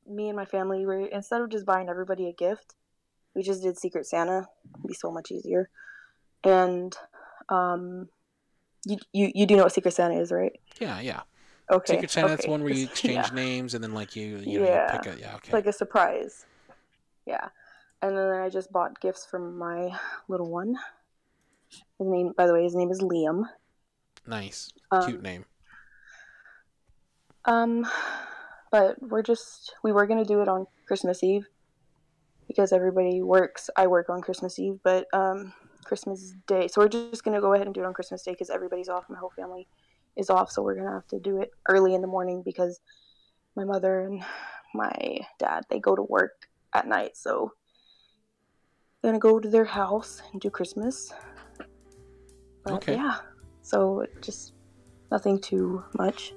me and my family were, instead of just buying everybody a gift, we just did Secret Santa. It'd be so much easier. And you do know what Secret Santa is, right? Yeah. Okay. Secret Santa, that's one where you exchange names and then like you pick a okay. It's like a surprise. Yeah. And then I just bought gifts for my little one. His name is Liam. Nice. Cute name. But we were gonna do it on Christmas Eve because everybody works. I work on Christmas Eve, but Christmas Day. So we're just gonna go ahead and do it on Christmas Day because everybody's off. My whole family is off, so we're gonna have to do it early in the morning because my mother and my dad, they go to work at night, so I'm gonna go to their house and do Christmas. But okay. Yeah, so just nothing too much.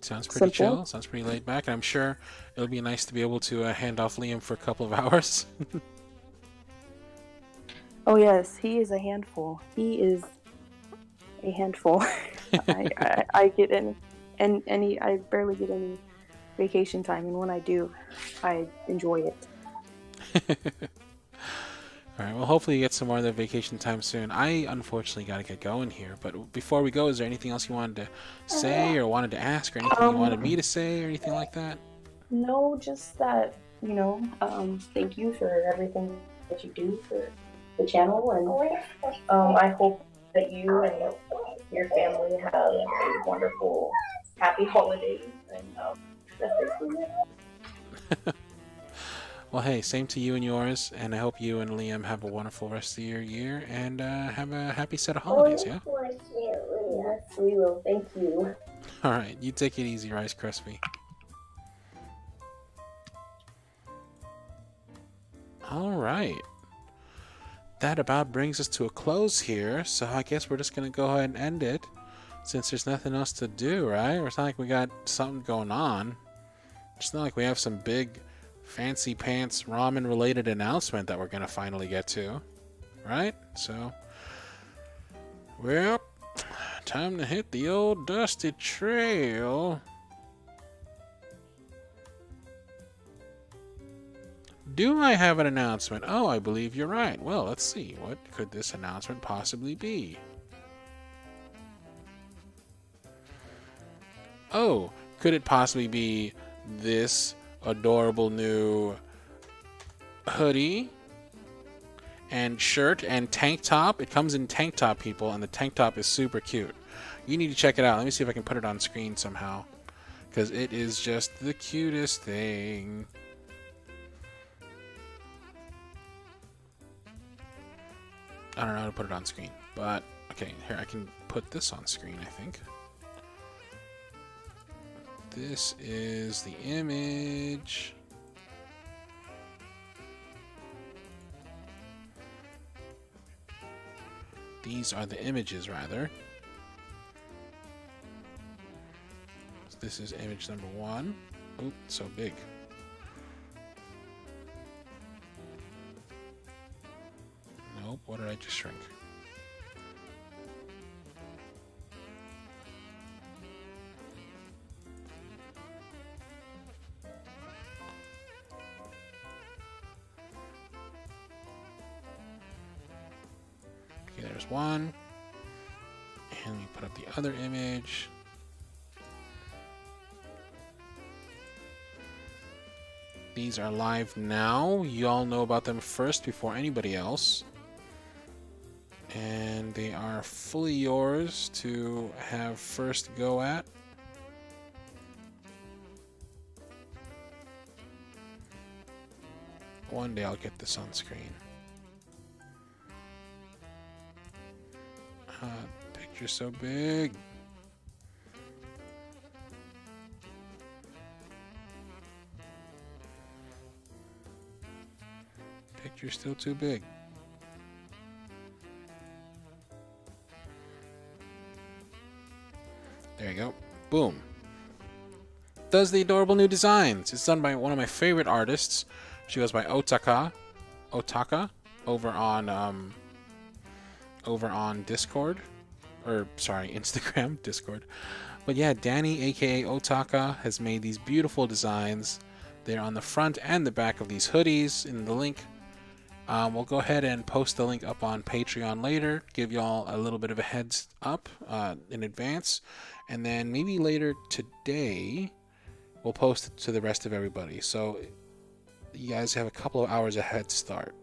Sounds pretty Simple. chill. Sounds pretty laid back. And I'm sure it'll be nice to be able to hand off Liam for a couple of hours. Oh yes, he is a handful. He is a handful. I get I barely get any vacation time, and when I do, I enjoy it. All right, well, hopefully you get some more of that vacation time soon. I unfortunately got to get going here, but before we go, is there anything else you wanted to say or wanted to ask or anything you wanted me to say or anything like that? No, just that, thank you for everything that you do for the channel, and I hope that you and your family have a wonderful, happy holidays, and that's basically it. Well, hey, same to you and yours, and I hope you and Liam have a wonderful rest of your year, and have a happy set of holidays, yeah? Yes, we will. Thank you. Alright, you take it easy, Rice Krispie. Alright. That about brings us to a close here, so I guess we're just going to go ahead and end it, since there's nothing else to do, right? It's not like we got something going on. It's not like we have some big fancy pants ramen related announcement that we're gonna finally get to, right? So, well, time to hit the old dusty trail. Do I have an announcement? Oh, I believe you're right. Well, let's see. What could this announcement possibly be? Oh, could it possibly be this adorable new hoodie and shirt and tank top? It comes in tank top, people, and the tank top is super cute. You need to check it out. Let me see if I can put it on screen somehow, because it is just the cutest thing. I don't know how to put it on screen, but okay, here, I can put this on screen, I think. This is the image. These are the images, rather. So this is image number 1. Oop, so big. Nope, what did I just shrink? Okay, there's one. And we put up the other image. These are live now. Y'all know about them first before anybody else. And they are fully yours to have first go at. One day I'll get this on screen. Picture's so big. Picture's still too big. There you go. Boom. Does the adorable new designs. It's done by one of my favorite artists. She goes by Otaka over on Discord, or sorry, Instagram, Discord. But yeah, Danny, aka Otaka, has made these beautiful designs. They're on the front and the back of these hoodies in the link. We'll go ahead and post the link up on Patreon later, give y'all a little bit of a heads up in advance, and then maybe later today we'll post it to the rest of everybody. So you guys have a couple of hours a head start.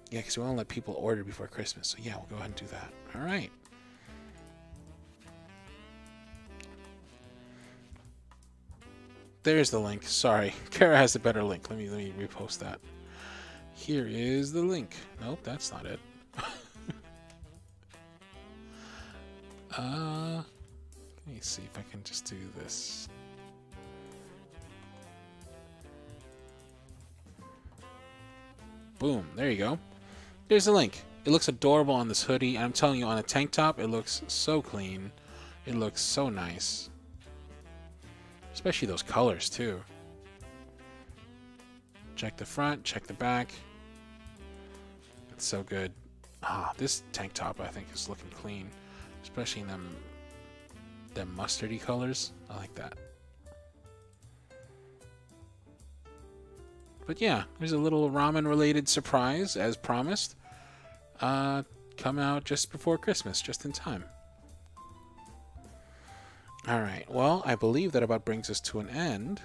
Yeah, because we want to let people order before Christmas. So yeah, we'll go ahead and do that. All right. There's the link. Sorry, Kara has a better link. Let me repost that. Here is the link. Nope, that's not it. Let me see if I can just do this. Boom, there you go. There's the link. It looks adorable on this hoodie. I'm telling you, on a tank top, it looks so clean. It looks so nice. Especially those colors, too. Check the front, check the back. It's so good. Ah, this tank top, I think, is looking clean. Especially in them mustardy colors. I like that. But yeah, there's a little ramen-related surprise, as promised. Come out just before Christmas, just in time. Alright, well, I believe that about brings us to an end.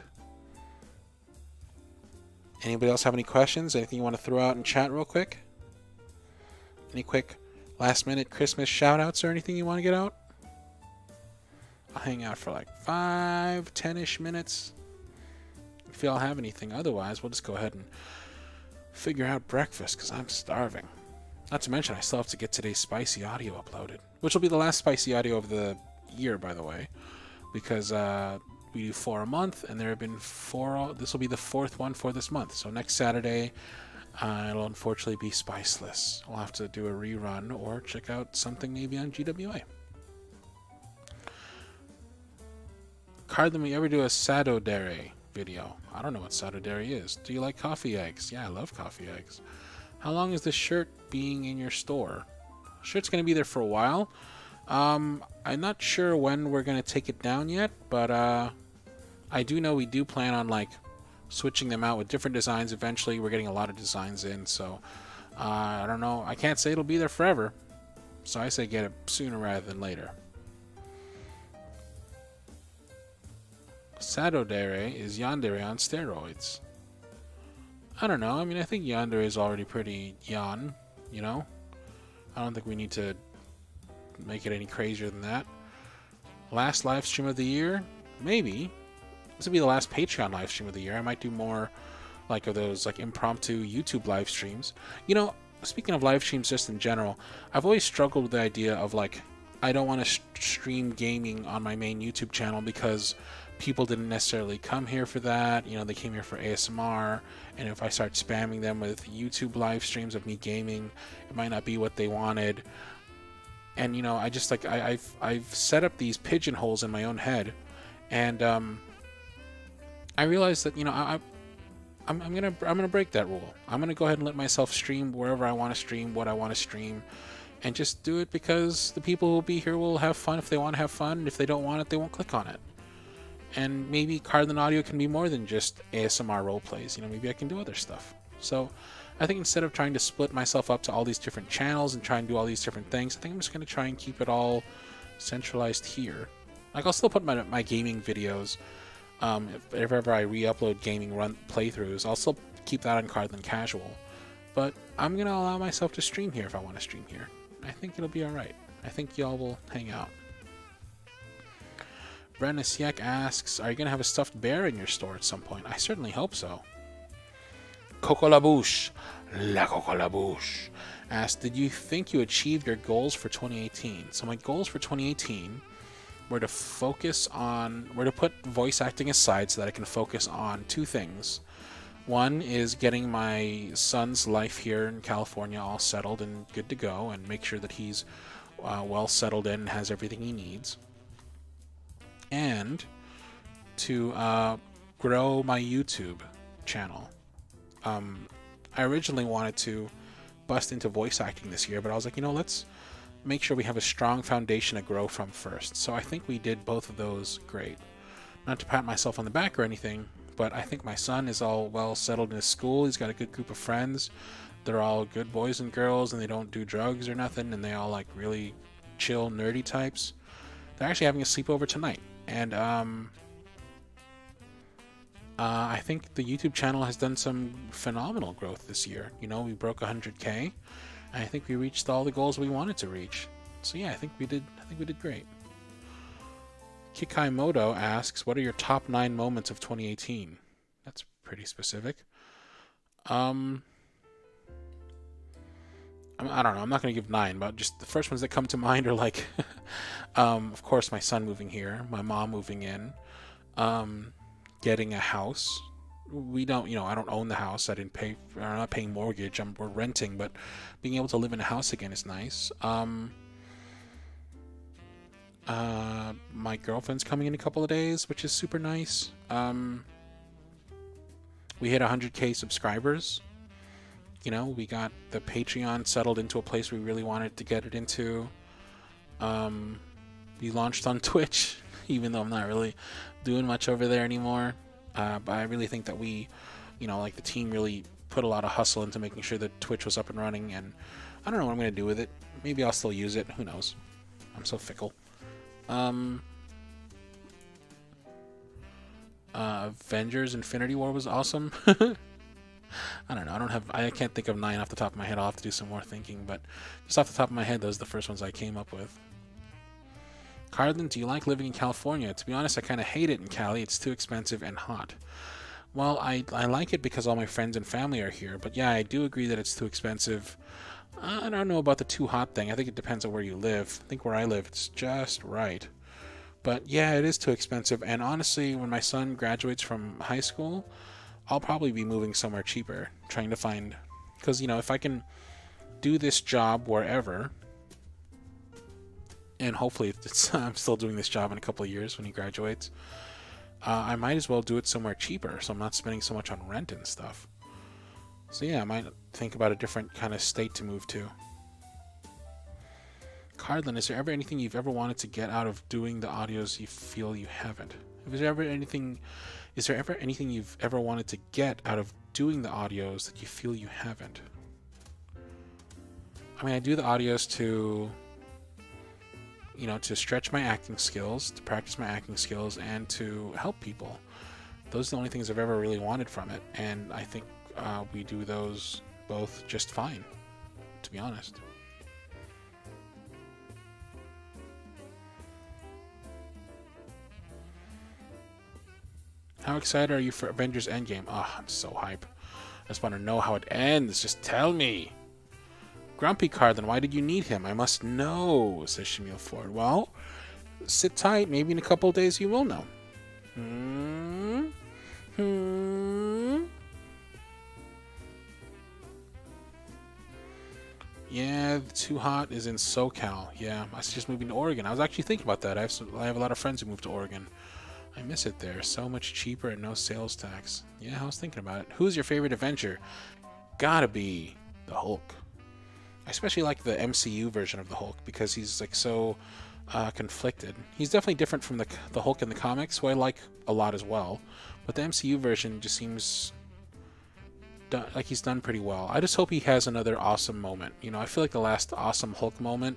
Anybody else have any questions? Anything you want to throw out in chat real quick? Any quick last-minute Christmas shout-outs or anything you want to get out? I'll hang out for like 5, 10-ish minutes. if y'all have anything. Otherwise, we'll just go ahead and figure out breakfast, because I'm starving. Not to mention, I still have to get today's spicy audio uploaded, which will be the last spicy audio of the year, by the way, because we do 4 a month, and there have been 4. This will be the 4th one for this month. So next Saturday, it'll unfortunately be spiceless. I'll have to do a rerun or check out something maybe on GWA. Cardlin, we ever do a Sadodere video? I don't know what Sadodere is. Do you like coffee eggs? Yeah, I love coffee eggs. How long is this shirt being in your store? Shirt's going to be there for a while. I'm not sure when we're going to take it down yet, but I do know we do plan on like switching them out with different designs eventually. We're getting a lot of designs in, so I don't know. I can't say it'll be there forever, so I say get it sooner rather than later. Sadodere is yandere on steroids. I don't know. I mean, I think yandere is already pretty yan, you know? I don't think we need to make it any crazier than that. Last live stream of the year? Maybe. This will be the last Patreon live stream of the year. I might do more like of those like impromptu YouTube live streams. You know, speaking of live streams just in general, I've always struggled with the idea of like, I don't want to stream gaming on my main YouTube channel because people didn't necessarily come here for that. You know, they came here for ASMR, and if I start spamming them with YouTube live streams of me gaming, it might not be what they wanted. And you know, I just like I've set up these pigeonholes in my own head, and I realized that, you know, I'm gonna break that rule. I'm gonna go ahead and let myself stream wherever I want to stream, what I want to stream, and just do it because the people who will be here will have fun if they want to have fun, and if they don't want it, they won't click on it. And maybe Cardlin Audio can be more than just ASMR roleplays. You know, maybe I can do other stuff. So I think instead of trying to split myself up to all these different channels and try and do all these different things, I think I'm just going to try and keep it all centralized here. Like, I'll still put my gaming videos. If ever I re-upload gaming run playthroughs, I'll still keep that on Cardlin Casual. But I'm going to allow myself to stream here if I want to stream here. I think it'll be alright. I think y'all will hang out. Brenna Siak asks, are you going to have a stuffed bear in your store at some point? I certainly hope so. Coco La Bouche asks, did you think you achieved your goals for 2018? So my goals for 2018 were to put voice acting aside so that I can focus on 2 things. One is getting my son's life here in California all settled and good to go, and make sure that he's well settled in and has everything he needs. And to grow my YouTube channel. I originally wanted to bust into voice acting this year, but I was like, you know, let's make sure we have a strong foundation to grow from first. So I think we did both of those great. Not to pat myself on the back or anything, but I think my son is all well settled in his school. He's got a good group of friends. They're all good boys and girls, and they don't do drugs or nothing, and they all like really chill, nerdy types. They're actually having a sleepover tonight. And I think the YouTube channel has done some phenomenal growth this year. You know, we broke 100K, and I think we reached all the goals we wanted to reach. So yeah, I think we did great. Kikai Moto asks, what are your top 9 moments of 2018? That's pretty specific. I don't know, I'm not going to give 9, but just the first ones that come to mind are like, of course, my son moving here, my mom moving in, getting a house. We don't, you know, I don't own the house. I'm not paying mortgage. We're renting, but being able to live in a house again is nice. My girlfriend's coming in a couple of days, which is super nice. We hit 100K subscribers. You know, we got the Patreon settled into a place we really wanted to get it into. We launched on Twitch, even though I'm not really doing much over there anymore. But I really think that we, you know, like the team really put a lot of hustle into making sure that Twitch was up and running, and I don't know what I'm going to do with it. Maybe I'll still use it. Who knows? I'm so fickle. Avengers Infinity War was awesome. I don't know. I can't think of 9 off the top of my head. I'll have to do some more thinking, but just off the top of my head, those are the first ones I came up with. Cardlin, do you like living in California? To be honest, I kind of hate it in Cali. It's too expensive and hot. Well, I like it because all my friends and family are here, but yeah, I do agree that it's too expensive. I don't know about the too hot thing. I think it depends on where you live. I think where I live, it's just right. But yeah, it is too expensive, and honestly, when my son graduates from high school, I'll probably be moving somewhere cheaper, trying to find... Because, you know, if I can do this job wherever, and hopefully I'm still doing this job in a couple of years when he graduates, I might as well do it somewhere cheaper, so I'm not spending so much on rent and stuff. So yeah, I might think about a different kind of state to move to. Cardlin, is there ever anything you've ever wanted to get out of doing the audios you feel you haven't? Is there ever anything you've ever wanted to get out of doing the audios that you feel you haven't? I mean, I do the audios to, you know, to stretch my acting skills, to practice my acting skills, and to help people. Those are the only things I've ever really wanted from it, and I think we do those both just fine, to be honest. How excited are you for Avengers Endgame? Oh, I'm so hype. I just want to know how it ends. Just tell me. Grumpy Cardlin, why did you need him? I must know, says Shamil Ford. Well, sit tight. Maybe in a couple of days you will know. Yeah, Too Hot is in SoCal. Yeah, I was just moving to Oregon. I was actually thinking about that. I have a lot of friends who moved to Oregon. I miss it there. So much cheaper and no sales tax. Yeah, I was thinking about it. Who's your favorite Avenger? Gotta be the Hulk. I especially like the MCU version of the Hulk because he's like so conflicted. He's definitely different from the Hulk in the comics, who I like a lot as well. But the MCU version just seems like he's done pretty well. I just hope he has another awesome moment. You know, I feel like the last awesome Hulk moment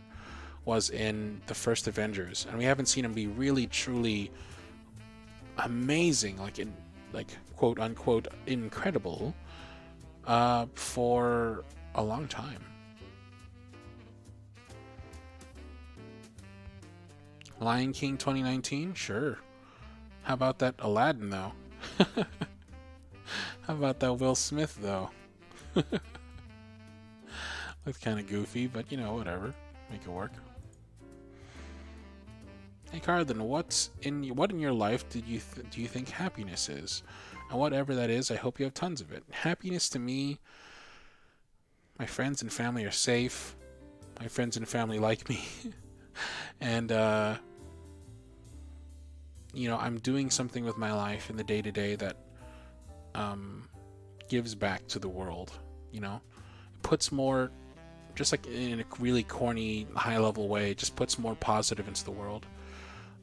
was in the first Avengers, and we haven't seen him be really, truly amazing, like quote unquote incredible, for a long time. Lion King 2019, sure. How about that Aladdin though? How about that Will Smith though? Looks kind of goofy, but you know, whatever, make it work. Hey Cardlin, what in your life do you think happiness is? And whatever that is, I hope you have tons of it. Happiness to me, my friends and family are safe. My friends and family like me. And you know, I'm doing something with my life in the day-to-day that gives back to the world, you know? It puts more, just like in a really corny, high-level way, it just puts more positive into the world.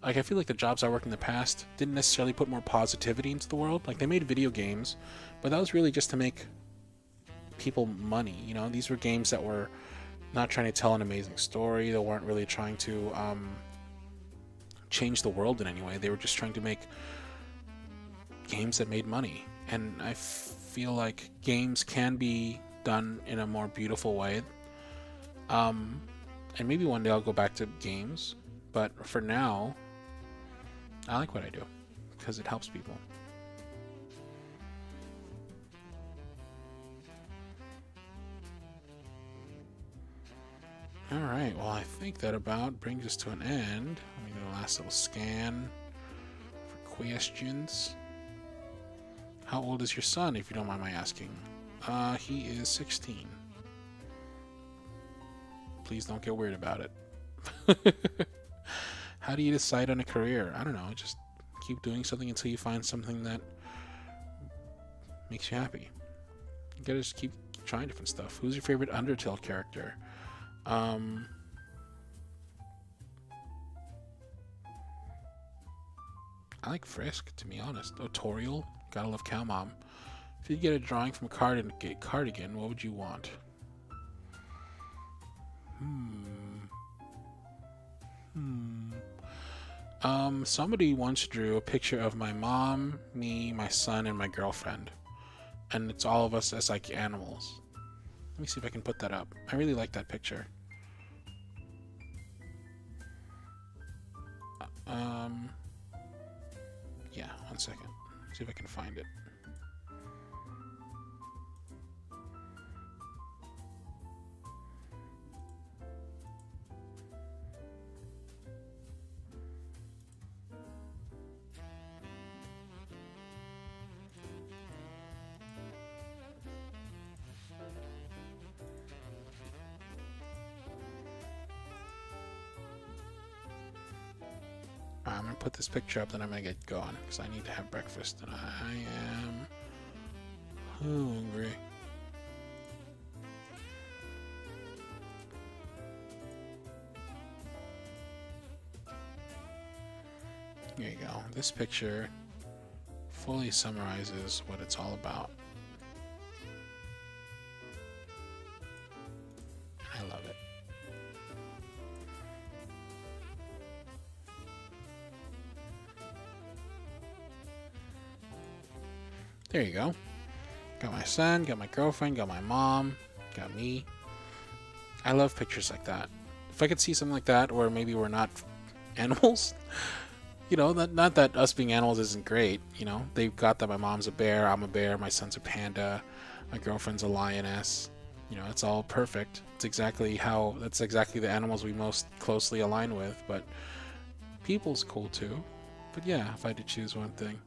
Like, I feel like the jobs I worked in the past didn't necessarily put more positivity into the world. Like, they made video games, but that was really just to make people money, you know? These were games that were not trying to tell an amazing story. They weren't really trying to change the world in any way. They were just trying to make games that made money. And I feel like games can be done in a more beautiful way. And maybe one day I'll go back to games. But for now, I like what I do because it helps people. Alright, well I think that about brings us to an end. Let me do a last little scan for questions. How old is your son, if you don't mind my asking? He is 16. Please don't get weird about it. How do you decide on a career? I don't know, just keep doing something until you find something that makes you happy. You gotta just keep trying different stuff. Who's your favorite Undertale character? I like Frisk, to be honest. Toriel, gotta love Cow Mom. If you get a drawing from a cardigan, what would you want? Somebody once drew a picture of my mom, me, my son, and my girlfriend. And it's all of us as like animals. Let me see if I can put that up. I really like that picture. Yeah, 1 second. See if I can find it. I'm gonna put this picture up, then I'm gonna get going because I need to have breakfast, and I am hungry. There you go. This picture fully summarizes what it's all about. I love it. There you go. Got my son, got my girlfriend, got my mom, got me. I love pictures like that. If I could see something like that, or maybe we're not animals, you know, not that us being animals isn't great, you know. They've got that my mom's a bear, I'm a bear, my son's a panda, my girlfriend's a lioness. You know, it's all perfect. That's exactly the animals we most closely align with, but people's cool too. But yeah, if I had to choose one thing.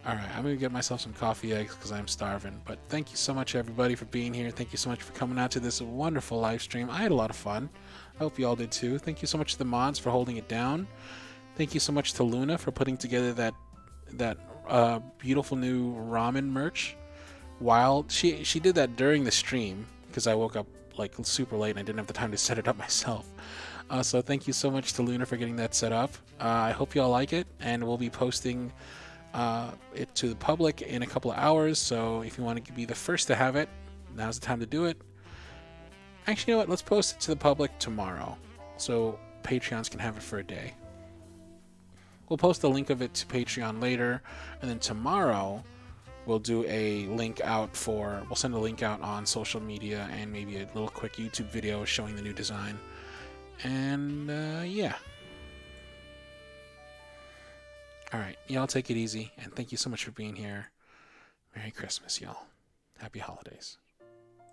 Alright, I'm going to get myself some coffee eggs because I'm starving. But thank you so much, everybody, for being here. Thank you so much for coming out to this wonderful live stream. I had a lot of fun. I hope you all did too. Thank you so much to the mods for holding it down. Thank you so much to Luna for putting together that beautiful new ramen merch. While she did that during the stream because I woke up like super late and I didn't have the time to set it up myself. So thank you so much to Luna for getting that set up. I hope you all like it, and we'll be posting it to the public in a couple of hours. So if you want to be the first to have it, now's the time to do it. Actually, you know what? Let's post it to the public tomorrow, so Patreons can have it for a day. We'll post a link of it to Patreon later, and then tomorrow we'll do a link out we'll send a link out on social media and maybe a little quick YouTube video showing the new design. And yeah. Alright, y'all take it easy, and thank you so much for being here. Merry Christmas, y'all. Happy holidays.